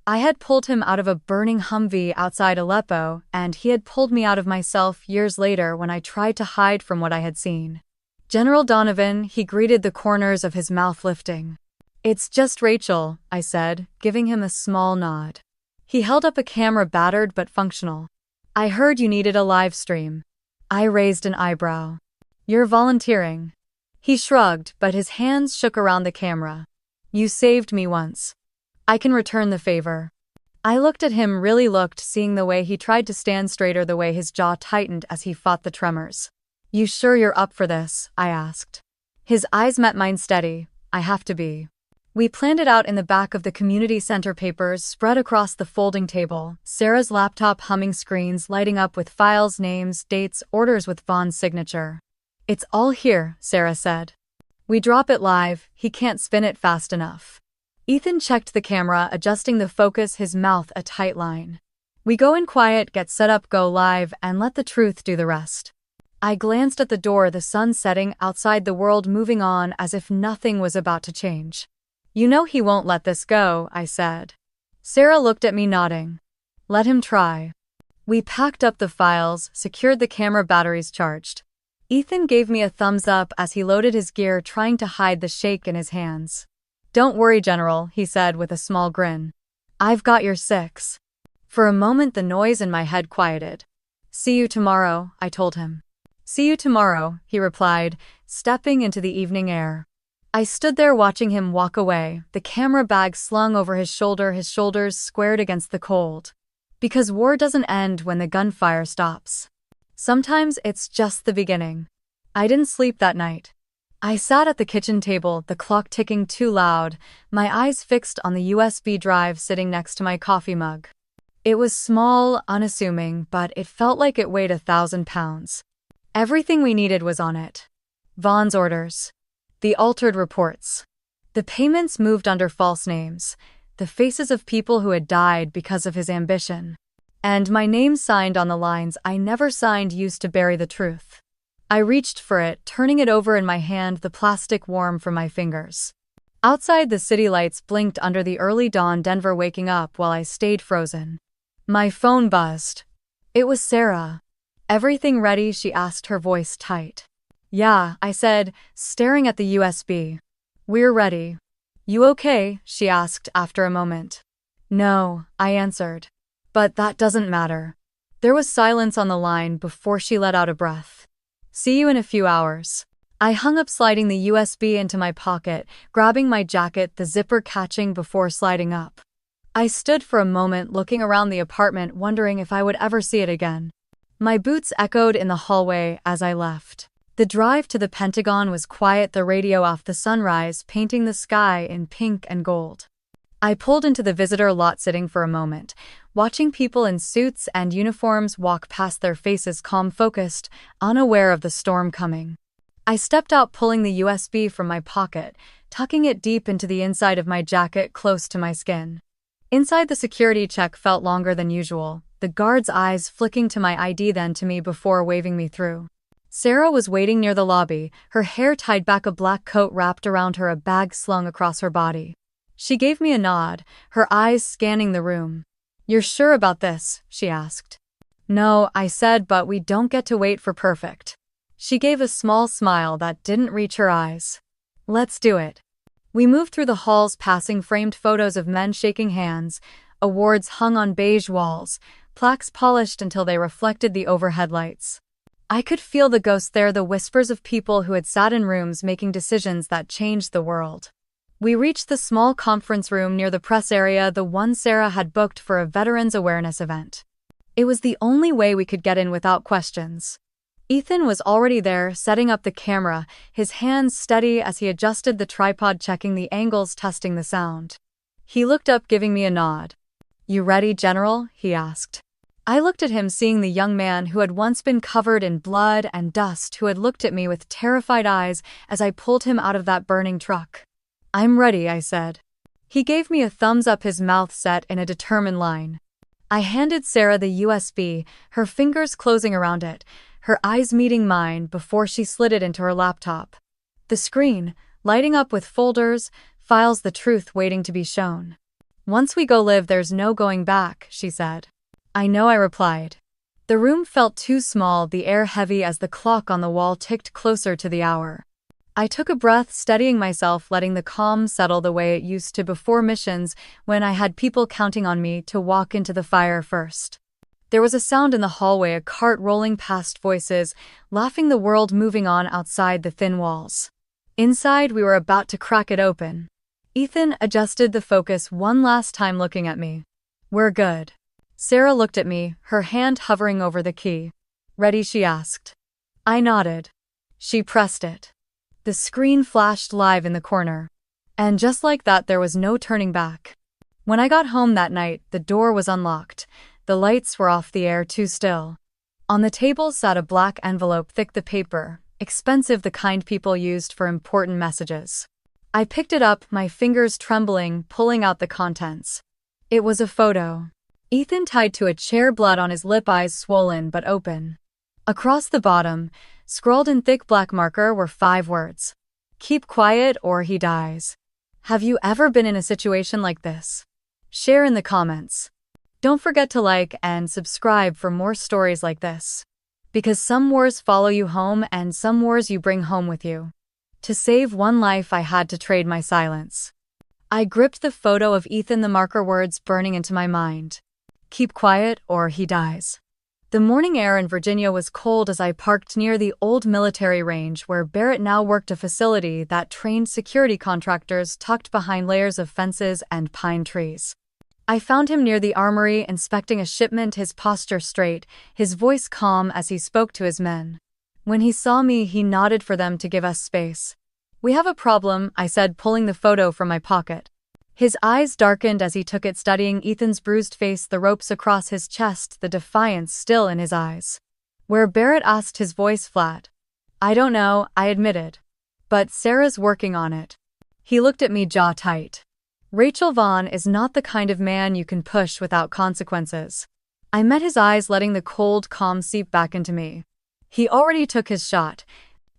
I had pulled him out of a burning Humvee outside Aleppo, and he had pulled me out of myself years later when I tried to hide from what I had seen. "General Donovan," he greeted, the corners of his mouth lifting. "It's just Rachel," I said, giving him a small nod. He held up a camera, battered but functional. "I heard you needed a live stream." I raised an eyebrow. "You're volunteering?" He shrugged, but his hands shook around the camera. "You saved me once. I can return the favor." I looked at him, really looked, seeing the way he tried to stand straighter, the way his jaw tightened as he fought the tremors. "You sure you're up for this?" I asked. His eyes met mine, steady. "I have to be." We planned it out in the back of the community center, papers spread across the folding table, Sarah's laptop humming, screens lighting up with files, names, dates, orders with Vaughn's signature. "It's all here," Sarah said. "We drop it live, he can't spin it fast enough." Ethan checked the camera, adjusting the focus, his mouth a tight line. "We go in quiet, get set up, go live, and let the truth do the rest." I glanced at the door, the sun setting outside, the world moving on as if nothing was about to change. "You know he won't let this go," I said. Sarah looked at me, nodding. "Let him try." We packed up the files, secured the camera, batteries charged. Ethan gave me a thumbs up as he loaded his gear, trying to hide the shake in his hands. "Don't worry, General," he said with a small grin. "I've got your six." For a moment the noise in my head quieted. "See you tomorrow," I told him. "See you tomorrow," he replied, stepping into the evening air. I stood there watching him walk away, the camera bag slung over his shoulder, his shoulders squared against the cold. Because war doesn't end when the gunfire stops. Sometimes it's just the beginning. I didn't sleep that night. I sat at the kitchen table, the clock ticking too loud, my eyes fixed on the USB drive sitting next to my coffee mug. It was small, unassuming, but it felt like it weighed 1,000 pounds. Everything we needed was on it. Vaughn's orders. The altered reports. The payments moved under false names. The faces of people who had died because of his ambition. And my name signed on the lines I never signed, used to bury the truth. I reached for it, turning it over in my hand, the plastic warm from my fingers. Outside, the city lights blinked under the early dawn, Denver waking up while I stayed frozen. My phone buzzed. It was Sarah. "Everything ready?" she asked, her voice tight. "Yeah," I said, staring at the USB. "We're ready." "You okay?" she asked after a moment. "No," I answered. "But that doesn't matter." There was silence on the line before she let out a breath. "See you in a few hours." I hung up, sliding the USB into my pocket, grabbing my jacket, the zipper catching before sliding up. I stood for a moment looking around the apartment, wondering if I would ever see it again. My boots echoed in the hallway as I left. The drive to the Pentagon was quiet, the radio off, the sunrise painting the sky in pink and gold. I pulled into the visitor lot, sitting for a moment, watching people in suits and uniforms walk past, their faces calm, focused, unaware of the storm coming. I stepped out, pulling the USB from my pocket, tucking it deep into the inside of my jacket close to my skin. Inside, the security check felt longer than usual. the guard's eyes flicking to my ID then to me before waving me through. Sarah was waiting near the lobby, her hair tied back, a black coat wrapped around her, a bag slung across her body. She gave me a nod, her eyes scanning the room. "You're sure about this?" she asked. "No," I said, "but we don't get to wait for perfect." She gave a small smile that didn't reach her eyes. "Let's do it." We moved through the halls, passing framed photos of men shaking hands, awards hung on beige walls, plaques polished until they reflected the overhead lights. I could feel the ghosts there, the whispers of people who had sat in rooms making decisions that changed the world. We reached the small conference room near the press area, the one Sarah had booked for a Veterans Awareness event. It was the only way we could get in without questions. Ethan was already there, setting up the camera, his hands steady as he adjusted the tripod, checking the angles, testing the sound. He looked up, giving me a nod. "You ready, General?" he asked. I looked at him, seeing the young man who had once been covered in blood and dust, who had looked at me with terrified eyes as I pulled him out of that burning truck. "I'm ready," I said. He gave me a thumbs up, his mouth set in a determined line. I handed Sarah the USB, her fingers closing around it, her eyes meeting mine before she slid it into her laptop. The screen, lighting up with folders, files, the truth waiting to be shown. "Once we go live, there's no going back," she said. "I know," I replied. The room felt too small, the air heavy as the clock on the wall ticked closer to the hour. I took a breath, steadying myself, letting the calm settle the way it used to before missions, when I had people counting on me to walk into the fire first. There was a sound in the hallway, a cart rolling past, voices, laughing, the world moving on outside the thin walls. Inside, we were about to crack it open. Ethan adjusted the focus one last time, looking at me. "We're good." Sarah looked at me, her hand hovering over the key. "Ready?" she asked. I nodded. She pressed it. The screen flashed live in the corner. And just like that, there was no turning back. When I got home that night, the door was unlocked. The lights were off, the air too still. On the table sat a black envelope, thick the paper, expensive, the kind people used for important messages. I picked it up, my fingers trembling, pulling out the contents. It was a photo. Ethan tied to a chair, blood on his lip, eyes swollen but open. Across the bottom, scrawled in thick black marker, were 5 words. "Keep quiet or he dies." Have you ever been in a situation like this? Share in the comments. Don't forget to like and subscribe for more stories like this. Because some wars follow you home and some wars you bring home with you. To save one life, I had to trade my silence. I gripped the photo of Ethan, the marker words burning into my mind. Keep quiet or he dies. The morning air in Virginia was cold as I parked near the old military range where Barrett now worked, a facility that trained security contractors tucked behind layers of fences and pine trees. I found him near the armory, inspecting a shipment, his posture straight, his voice calm as he spoke to his men. When he saw me, he nodded for them to give us space. "We have a problem," I said, pulling the photo from my pocket. His eyes darkened as he took it, studying Ethan's bruised face, the ropes across his chest, the defiance still in his eyes. "Where?" Barrett asked, his voice flat. "I don't know," I admitted. "But Sarah's working on it." He looked at me, jaw tight. Rachel Vaughn is not the kind of man you can push without consequences. I met his eyes, letting the cold calm seep back into me. He already took his shot.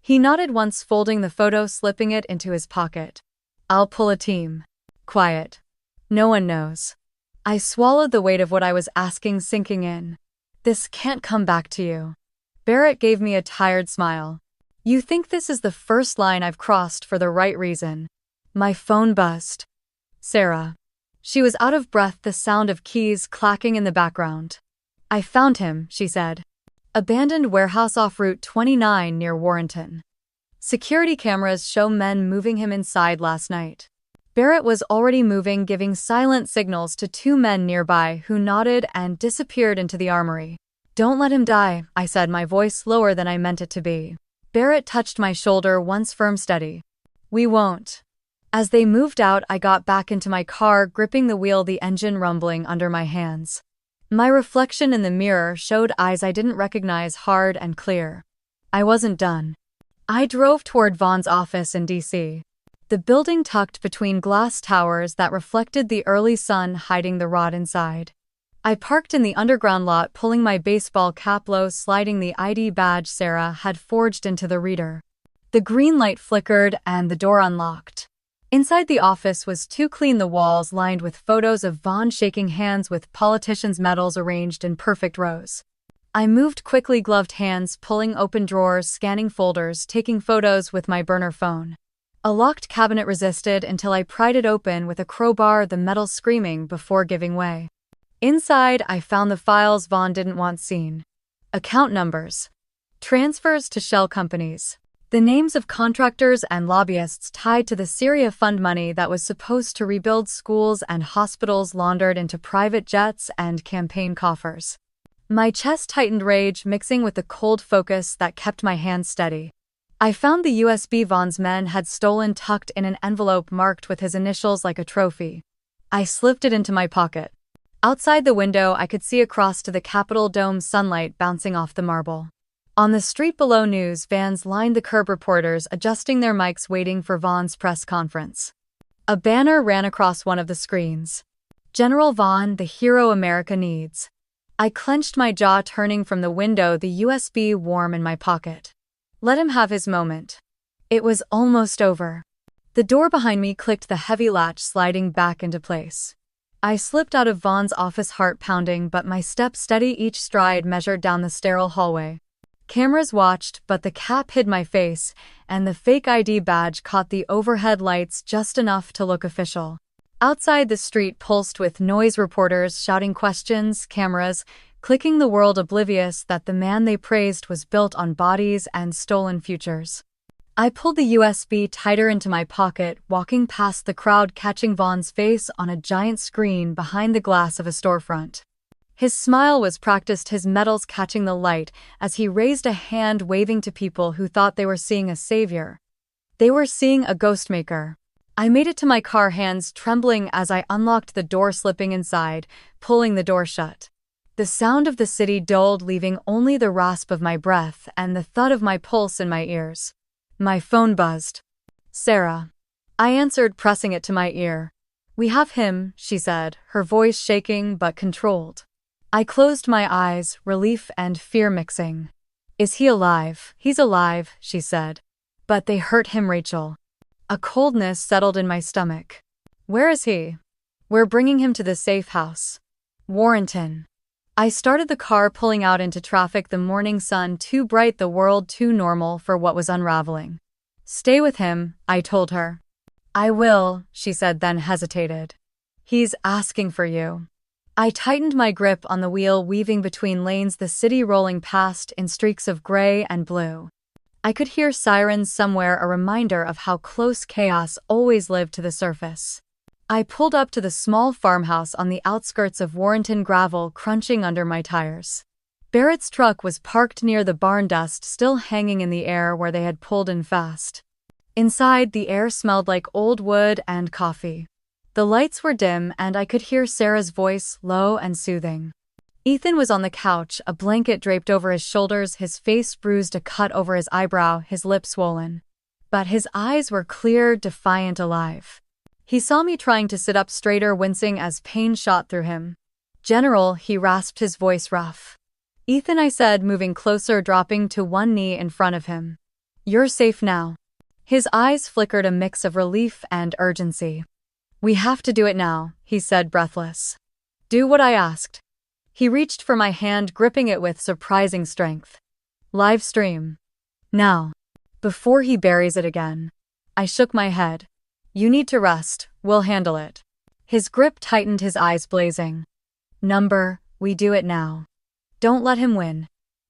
He nodded once, folding the photo, slipping it into his pocket. "I'll pull a team." Quiet. No one knows. I swallowed the weight of what I was asking, sinking in. "This can't come back to you." Barrett gave me a tired smile. "You think this is the first line I've crossed for the right reason." My phone buzzed. Sarah. She was out of breath, the sound of keys clacking in the background. "I found him," she said. "Abandoned warehouse off Route 29 near Warrenton. Security cameras show men moving him inside last night." Barrett was already moving, giving silent signals to 2 men nearby who nodded and disappeared into the armory. "Don't let him die," I said, my voice lower than I meant it to be. Barrett touched my shoulder, once firm, steady. "We won't." As they moved out, I got back into my car, gripping the wheel, the engine rumbling under my hands. My reflection in the mirror showed eyes I didn't recognize, hard and clear. I wasn't done. I drove toward Vaughn's office in D.C. The building tucked between glass towers that reflected the early sun, hiding the rot inside. I parked in the underground lot, pulling my baseball cap low, sliding the ID badge Sarah had forged into the reader. The green light flickered and the door unlocked. Inside the office was too clean, the walls lined with photos of Vaughn shaking hands with politicians' medals arranged in perfect rows. I moved quickly, gloved hands, pulling open drawers, scanning folders, taking photos with my burner phone. A locked cabinet resisted until I pried it open with a crowbar, the metal screaming before giving way. Inside, I found the files Vaughn didn't want seen. Account numbers. Transfers to shell companies. The names of contractors and lobbyists tied to the Syria fund, money that was supposed to rebuild schools and hospitals laundered into private jets and campaign coffers. My chest tightened, rage mixing with the cold focus that kept my hands steady. I found the USB Vaughn's men had stolen tucked in an envelope marked with his initials like a trophy. I slipped it into my pocket. Outside the window, I could see across to the Capitol dome, sunlight bouncing off the marble. On the street below, news vans lined the curb, reporters adjusting their mics waiting for Vaughn's press conference. A banner ran across one of the screens. General Vaughn, the hero America needs. I clenched my jaw, turning from the window, the USB warm in my pocket. Let him have his moment. It was almost over. The door behind me clicked, the heavy latch sliding back into place. I slipped out of Vaughn's office, heart pounding, but my steps steady, each stride measured down the sterile hallway. Cameras watched, but the cap hid my face, and the fake ID badge caught the overhead lights just enough to look official. Outside, the street pulsed with noise, reporters shouting questions, cameras clicking, the world oblivious that the man they praised was built on bodies and stolen futures. I pulled the USB tighter into my pocket, walking past the crowd, catching Vaughn's face on a giant screen behind the glass of a storefront. His smile was practiced, his medals catching the light as he raised a hand, waving to people who thought they were seeing a savior. They were seeing a ghostmaker. I made it to my car, hands trembling as I unlocked the door, slipping inside, pulling the door shut. The sound of the city dulled, leaving only the rasp of my breath and the thud of my pulse in my ears. My phone buzzed. Sarah. I answered, pressing it to my ear. We have him, she said, her voice shaking but controlled. I closed my eyes, relief and fear mixing. Is he alive? He's alive, she said. But they hurt him, Rachel. A coldness settled in my stomach. Where is he? We're bringing him to the safe house. Warrenton. I started the car, pulling out into traffic, the morning sun too bright, the world too normal for what was unraveling. Stay with him, I told her. I will, she said, then hesitated. He's asking for you. I tightened my grip on the wheel, weaving between lanes, the city rolling past in streaks of gray and blue. I could hear sirens somewhere, a reminder of how close chaos always lived to the surface. I pulled up to the small farmhouse on the outskirts of Warrenton, gravel crunching under my tires. Barrett's truck was parked near the barn, dust still hanging in the air where they had pulled in fast. Inside, the air smelled like old wood and coffee. The lights were dim, and I could hear Sarah's voice, low and soothing. Ethan was on the couch, a blanket draped over his shoulders, his face bruised, a cut over his eyebrow, his lips swollen. But his eyes were clear, defiant, alive. He saw me trying to sit up straighter, wincing as pain shot through him. General, he rasped, his voice rough. Ethan, I said, moving closer, dropping to one knee in front of him. You're safe now. His eyes flickered, a mix of relief and urgency. We have to do it now, he said, breathless. Do what I asked. He reached for my hand, gripping it with surprising strength. Live stream. Now. Before he buries it again. I shook my head. You need to rest, we'll handle it. His grip tightened, his eyes blazing. Number, we do it now. Don't let him win.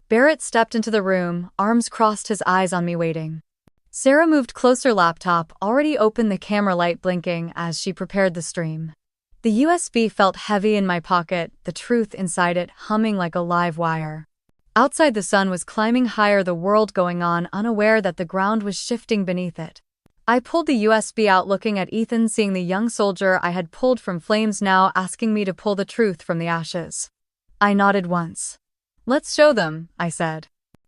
Barrett stepped into the room, arms crossed, his eyes on me, waiting. Sarah moved closer, laptop already open, the camera light blinking as she prepared the stream. The USB felt heavy in my pocket, the truth inside it humming like a live wire. Outside, the sun was climbing higher, the world going on, unaware that the ground was shifting beneath it. I pulled the USB out, looking at Ethan, seeing the young soldier I had pulled from flames, now asking me to pull the truth from the ashes. I nodded once. Let's show them, I said.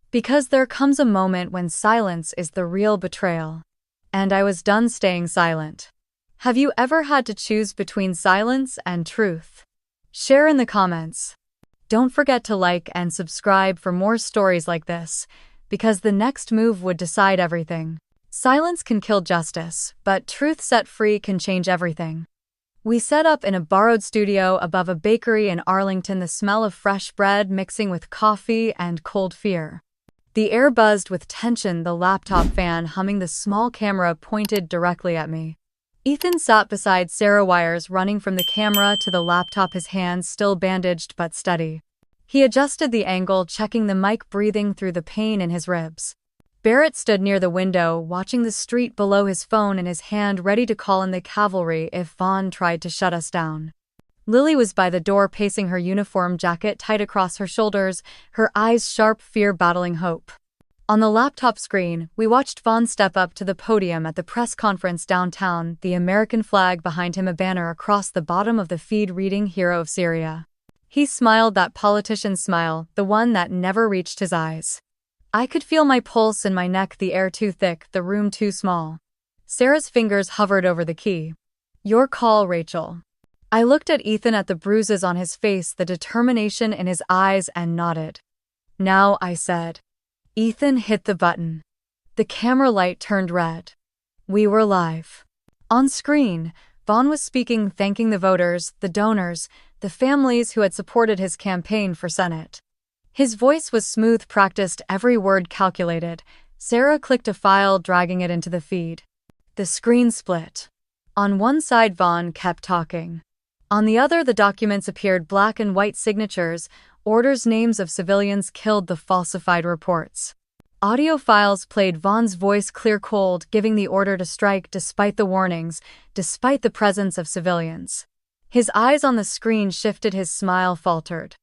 Because there comes a moment when silence is the real betrayal. And I was done staying silent. Have you ever had to choose between silence and truth? Share in the comments. Don't forget to like and subscribe for more stories like this, because the next move would decide everything. Silence can kill justice, but truth set free can change everything. We set up in a borrowed studio above a bakery in Arlington, the smell of fresh bread mixing with coffee and cold fear. The air buzzed with tension, the laptop fan humming, the small camera pointed directly at me. Ethan sat beside Sarah, wires running from the camera to the laptop, his hands still bandaged but steady. He adjusted the angle, checking the mic, breathing through the pain in his ribs. Barrett stood near the window, watching the street below, his phone in his hand, ready to call in the cavalry if Vaughn tried to shut us down. Lily was by the door, pacing, her uniform jacket tight across her shoulders, her eyes sharp, fear battling hope. On the laptop screen, we watched Vaughn step up to the podium at the press conference downtown, the American flag behind him, a banner across the bottom of the feed reading "Hero of Syria." He smiled, that politician's smile, the one that never reached his eyes. I could feel my pulse in my neck, the air too thick, the room too small. Sarah's fingers hovered over the key. "Your call, Rachel." I looked at Ethan, at the bruises on his face, the determination in his eyes, and nodded. "Now," I said. Ethan hit the button. The camera light turned red. We were live. On screen, Vaughn was speaking, thanking the voters, the donors, the families who had supported his campaign for Senate. His voice was smooth, practiced, every word calculated. Sarah clicked a file, dragging it into the feed. The screen split. On one side, Vaughn kept talking. On the other, the documents appeared, black and white signatures, orders, names of civilians killed, the falsified reports. Audio files played, Vaughn's voice clear, cold, giving the order to strike despite the warnings, despite the presence of civilians. His eyes on the screen shifted, his smile faltered.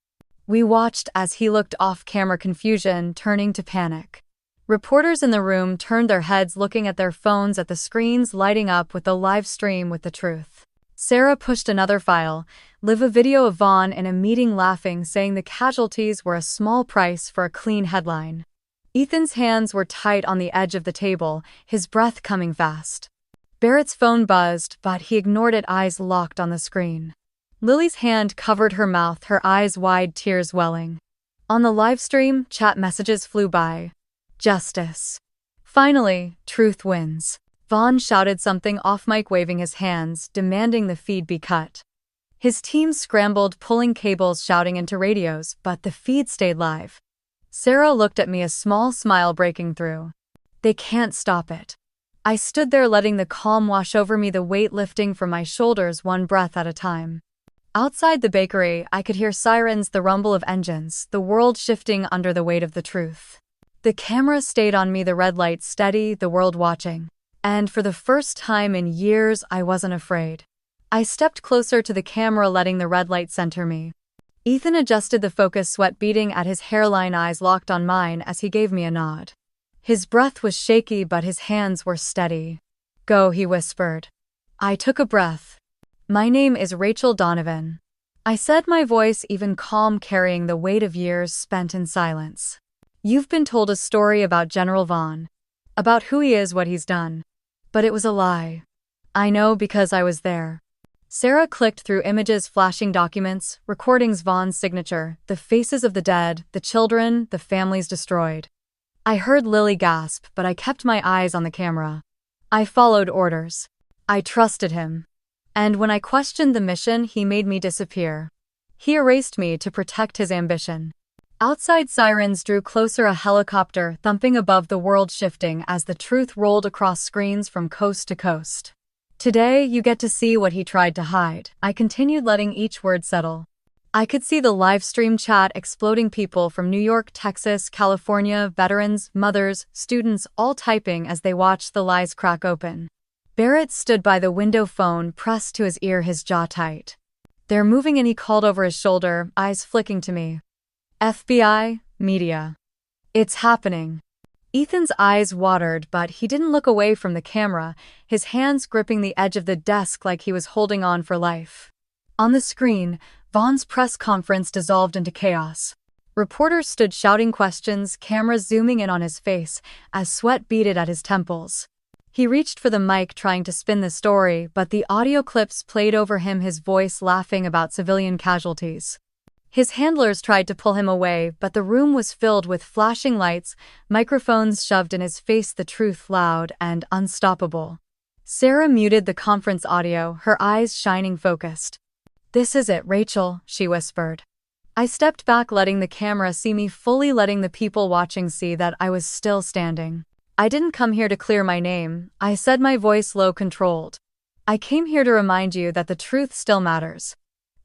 We watched as he looked off camera, confusion turning to panic. Reporters in the room turned their heads, looking at their phones, at the screens lighting up with the live stream with the truth. Sarah pushed another file, live, a video of Vaughn in a meeting laughing, saying the casualties were a small price for a clean headline. Ethan's hands were tight on the edge of the table, his breath coming fast. Barrett's phone buzzed, but he ignored it, eyes locked on the screen. Lily's hand covered her mouth, her eyes wide, tears welling. On the live stream, chat messages flew by. Justice. Finally, truth wins. Vaughn shouted something off mic, waving his hands, demanding the feed be cut. His team scrambled, pulling cables, shouting into radios, but the feed stayed live. Sarah looked at me, a small smile breaking through. They can't stop it. I stood there, letting the calm wash over me, the weight lifting from my shoulders, one breath at a time. Outside the bakery, I could hear sirens, the rumble of engines, the world shifting under the weight of the truth. The camera stayed on me, the red light steady, the world watching. And for the first time in years, I wasn't afraid. I stepped closer to the camera, letting the red light center me. Ethan adjusted the focus, sweat beading at his hairline, eyes locked on mine as he gave me a nod. His breath was shaky, but his hands were steady. "Go," he whispered. I took a breath. "My name is Rachel Donovan," I said, my voice even calm, carrying the weight of years spent in silence. "You've been told a story about General Vaughn, about who he is, what he's done. But it was a lie. I know because I was there." Sarah clicked through images, flashing documents, recordings, Vaughn's signature, the faces of the dead, the children, the families destroyed. I heard Lily gasp, but I kept my eyes on the camera. I followed orders. I trusted him. And when I questioned the mission, he made me disappear. He erased me to protect his ambition. Outside, sirens drew closer, a helicopter thumping above, the world shifting as the truth rolled across screens from coast to coast. "Today, you get to see what he tried to hide," I continued, letting each word settle. I could see the live stream chat exploding, people from New York, Texas, California, veterans, mothers, students, all typing as they watched the lies crack open. Barrett stood by the window, phone pressed to his ear, his jaw tight. "They're moving in," he called over his shoulder, eyes flicking to me. "FBI, media. It's happening." Ethan's eyes watered, but he didn't look away from the camera, his hands gripping the edge of the desk like he was holding on for life. On the screen, Vaughn's press conference dissolved into chaos. Reporters stood shouting questions, cameras zooming in on his face as sweat beaded at his temples. He reached for the mic trying to spin the story, but the audio clips played over him, his voice laughing about civilian casualties. His handlers tried to pull him away, but the room was filled with flashing lights, microphones shoved in his face, the truth loud and unstoppable. Sarah muted the conference audio, her eyes shining focused. "This is it, Rachel," she whispered. I stepped back, letting the camera see me fully, letting the people watching see that I was still standing. "I didn't come here to clear my name," I said, my voice low, controlled. "I came here to remind you that the truth still matters."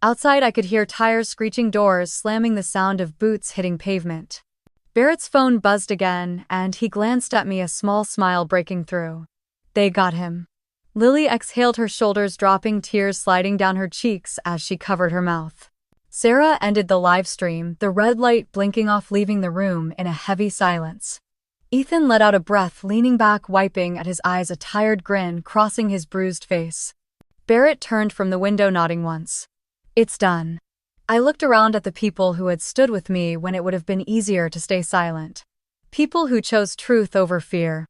Outside, I could hear tires screeching, doors slamming, the sound of boots hitting pavement. Barrett's phone buzzed again, and he glanced at me, a small smile breaking through. "They got him." Lily exhaled, her shoulders dropping, tears sliding down her cheeks as she covered her mouth. Sarah ended the live stream, the red light blinking off, leaving the room in a heavy silence. Ethan let out a breath, leaning back, wiping at his eyes, a tired grin crossing his bruised face. Barrett turned from the window, nodding once. "It's done." I looked around at the people who had stood with me when it would have been easier to stay silent. People who chose truth over fear.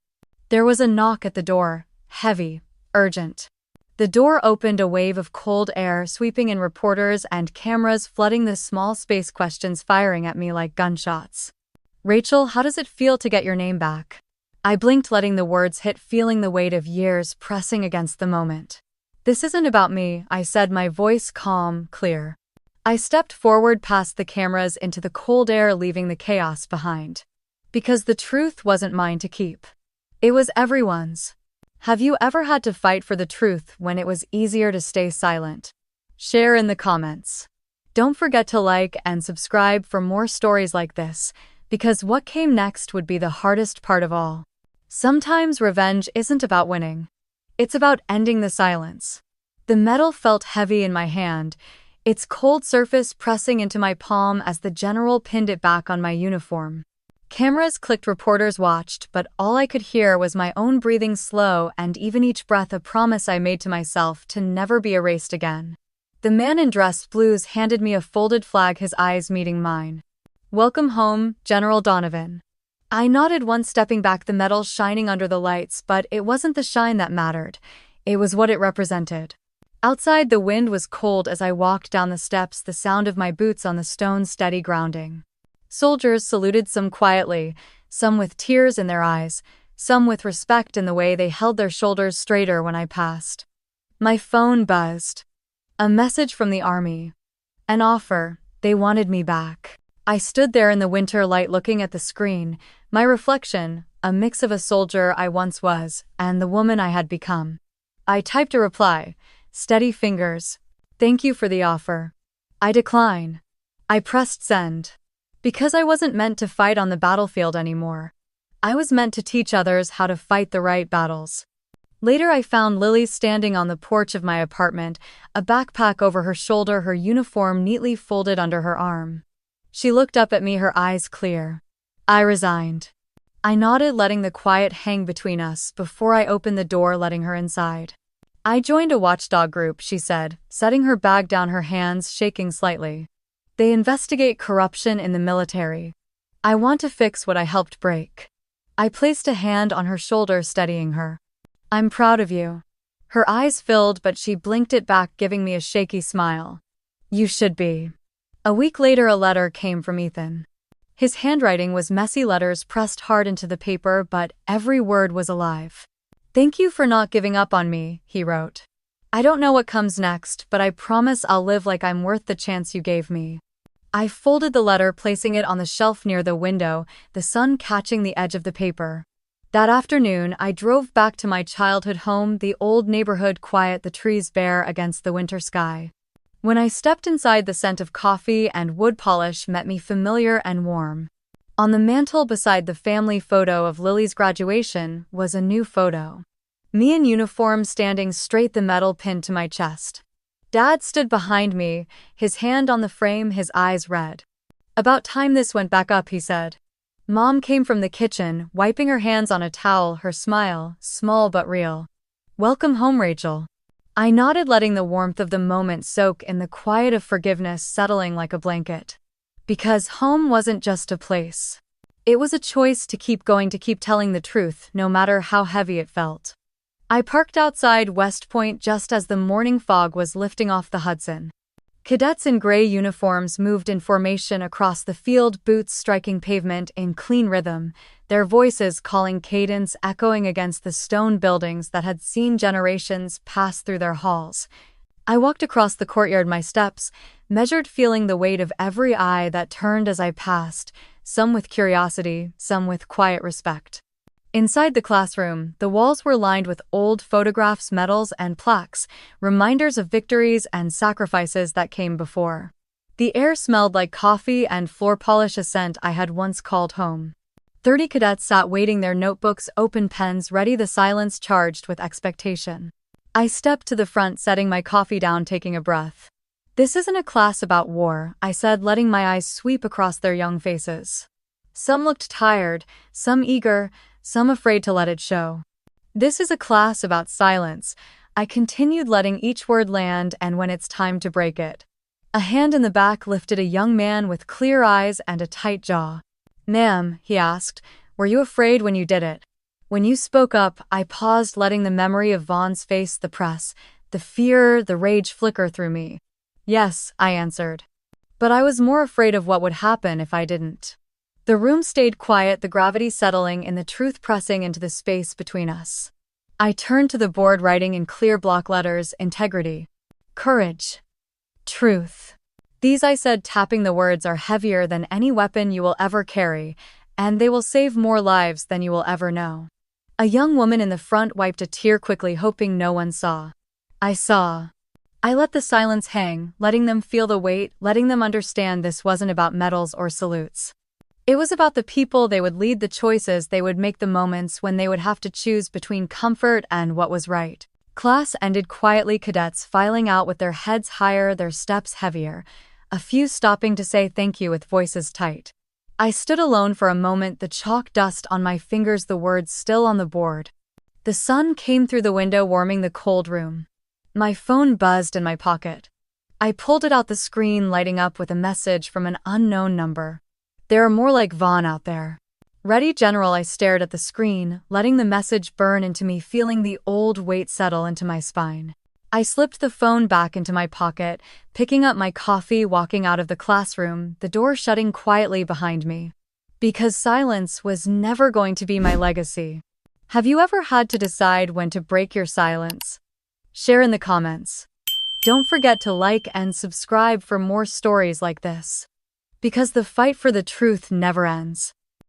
There was a knock at the door, heavy, urgent. The door opened, a wave of cold air sweeping in, reporters and cameras flooding the small space, questions firing at me like gunshots. "Rachel, how does it feel to get your name back?" I blinked, letting the words hit, feeling the weight of years pressing against the moment. "This isn't about me," I said, my voice calm, clear. I stepped forward past the cameras into the cold air, leaving the chaos behind. Because the truth wasn't mine to keep. It was everyone's. Have you ever had to fight for the truth when it was easier to stay silent? Share in the comments. Don't forget to like and subscribe for more stories like this, because what came next would be the hardest part of all. Sometimes revenge isn't about winning. It's about ending the silence. The metal felt heavy in my hand, its cold surface pressing into my palm as the general pinned it back on my uniform. Cameras clicked, reporters watched, but all I could hear was my own breathing, slow and even, each breath a promise I made to myself to never be erased again. The man in dress blues handed me a folded flag, his eyes meeting mine. "Welcome home, General Donovan." I nodded once, stepping back, the metal shining under the lights, but it wasn't the shine that mattered. It was what it represented. Outside, the wind was cold as I walked down the steps, the sound of my boots on the stone steady grounding. Soldiers saluted, some quietly, some with tears in their eyes, some with respect in the way they held their shoulders straighter when I passed. My phone buzzed. A message from the army. An offer. They wanted me back. I stood there in the winter light, looking at the screen, my reflection, a mix of a soldier I once was and the woman I had become. I typed a reply, steady fingers. "Thank you for the offer. I decline." I pressed send. Because I wasn't meant to fight on the battlefield anymore. I was meant to teach others how to fight the right battles. Later, I found Lily standing on the porch of my apartment, a backpack over her shoulder, her uniform neatly folded under her arm. She looked up at me, her eyes clear. "I resigned." I nodded, letting the quiet hang between us before I opened the door, letting her inside. "I joined a watchdog group," she said, setting her bag down, her hands shaking slightly. "They investigate corruption in the military. I want to fix what I helped break." I placed a hand on her shoulder, steadying her. "I'm proud of you." Her eyes filled, but she blinked it back, giving me a shaky smile. "You should be." A week later, a letter came from Ethan. His handwriting was messy, letters pressed hard into the paper, but every word was alive. "Thank you for not giving up on me," he wrote. "I don't know what comes next, but I promise I'll live like I'm worth the chance you gave me." I folded the letter, placing it on the shelf near the window, the sun catching the edge of the paper. That afternoon, I drove back to my childhood home, the old neighborhood quiet, the trees bare against the winter sky. When I stepped inside, the scent of coffee and wood polish met me, familiar and warm. On the mantel beside the family photo of Lily's graduation was a new photo. Me in uniform, standing straight, the medal pinned to my chest. Dad stood behind me, his hand on the frame, his eyes red. "About time this went back up," he said. Mom came from the kitchen, wiping her hands on a towel, her smile, small but real. "Welcome home, Rachel." I nodded, letting the warmth of the moment soak in, the quiet of forgiveness settling like a blanket. Because home wasn't just a place. It was a choice to keep going, to keep telling the truth, no matter how heavy it felt. I parked outside West Point just as the morning fog was lifting off the Hudson. Cadets in gray uniforms moved in formation across the field, boots striking pavement in clean rhythm, their voices calling cadence echoing against the stone buildings that had seen generations pass through their halls. I walked across the courtyard, my steps measured, feeling the weight of every eye that turned as I passed, some with curiosity, some with quiet respect. Inside the classroom, the walls were lined with old photographs, medals, and plaques, reminders of victories and sacrifices that came before. The air smelled like coffee and floor polish, a scent I had once called home. 30 cadets sat waiting, their notebooks open, pens ready, the silence charged with expectation. I stepped to the front, setting my coffee down, taking a breath. "This isn't a class about war," I said, letting my eyes sweep across their young faces. Some looked tired, some eager, some afraid to let it show. "This is a class about silence," I continued, letting each word land, "and when it's time to break it." A hand in the back lifted, a young man with clear eyes and a tight jaw. "Ma'am," he asked, "were you afraid when you did it?" When you spoke up, I paused, letting the memory of Vaughn's face, the press, the fear, the rage flicker through me. "Yes," I answered. "But I was more afraid of what would happen if I didn't." The room stayed quiet, the gravity settling in, the truth pressing into the space between us. I turned to the board, writing in clear block letters, "Integrity. Courage. Truth." "These," I said, tapping the words, "are heavier than any weapon you will ever carry, and they will save more lives than you will ever know." A young woman in the front wiped a tear quickly, hoping no one saw. I saw. I let the silence hang, letting them feel the weight, letting them understand this wasn't about medals or salutes. It was about the people they would lead, the choices they would make, the moments when they would have to choose between comfort and what was right. Class ended quietly, cadets filing out with their heads higher, their steps heavier, a few stopping to say thank you with voices tight. I stood alone for a moment, the chalk dust on my fingers, the words still on the board. The sun came through the window, warming the cold room. My phone buzzed in my pocket. I pulled it out, the screen lighting up with a message from an unknown number. "There are more like Vaughn out there. Ready, General." I stared at the screen, letting the message burn into me, feeling the old weight settle into my spine. I slipped the phone back into my pocket, picking up my coffee, walking out of the classroom, the door shutting quietly behind me. Because silence was never going to be my legacy. Have you ever had to decide when to break your silence? Share in the comments. Don't forget to like and subscribe for more stories like this. Because the fight for the truth never ends.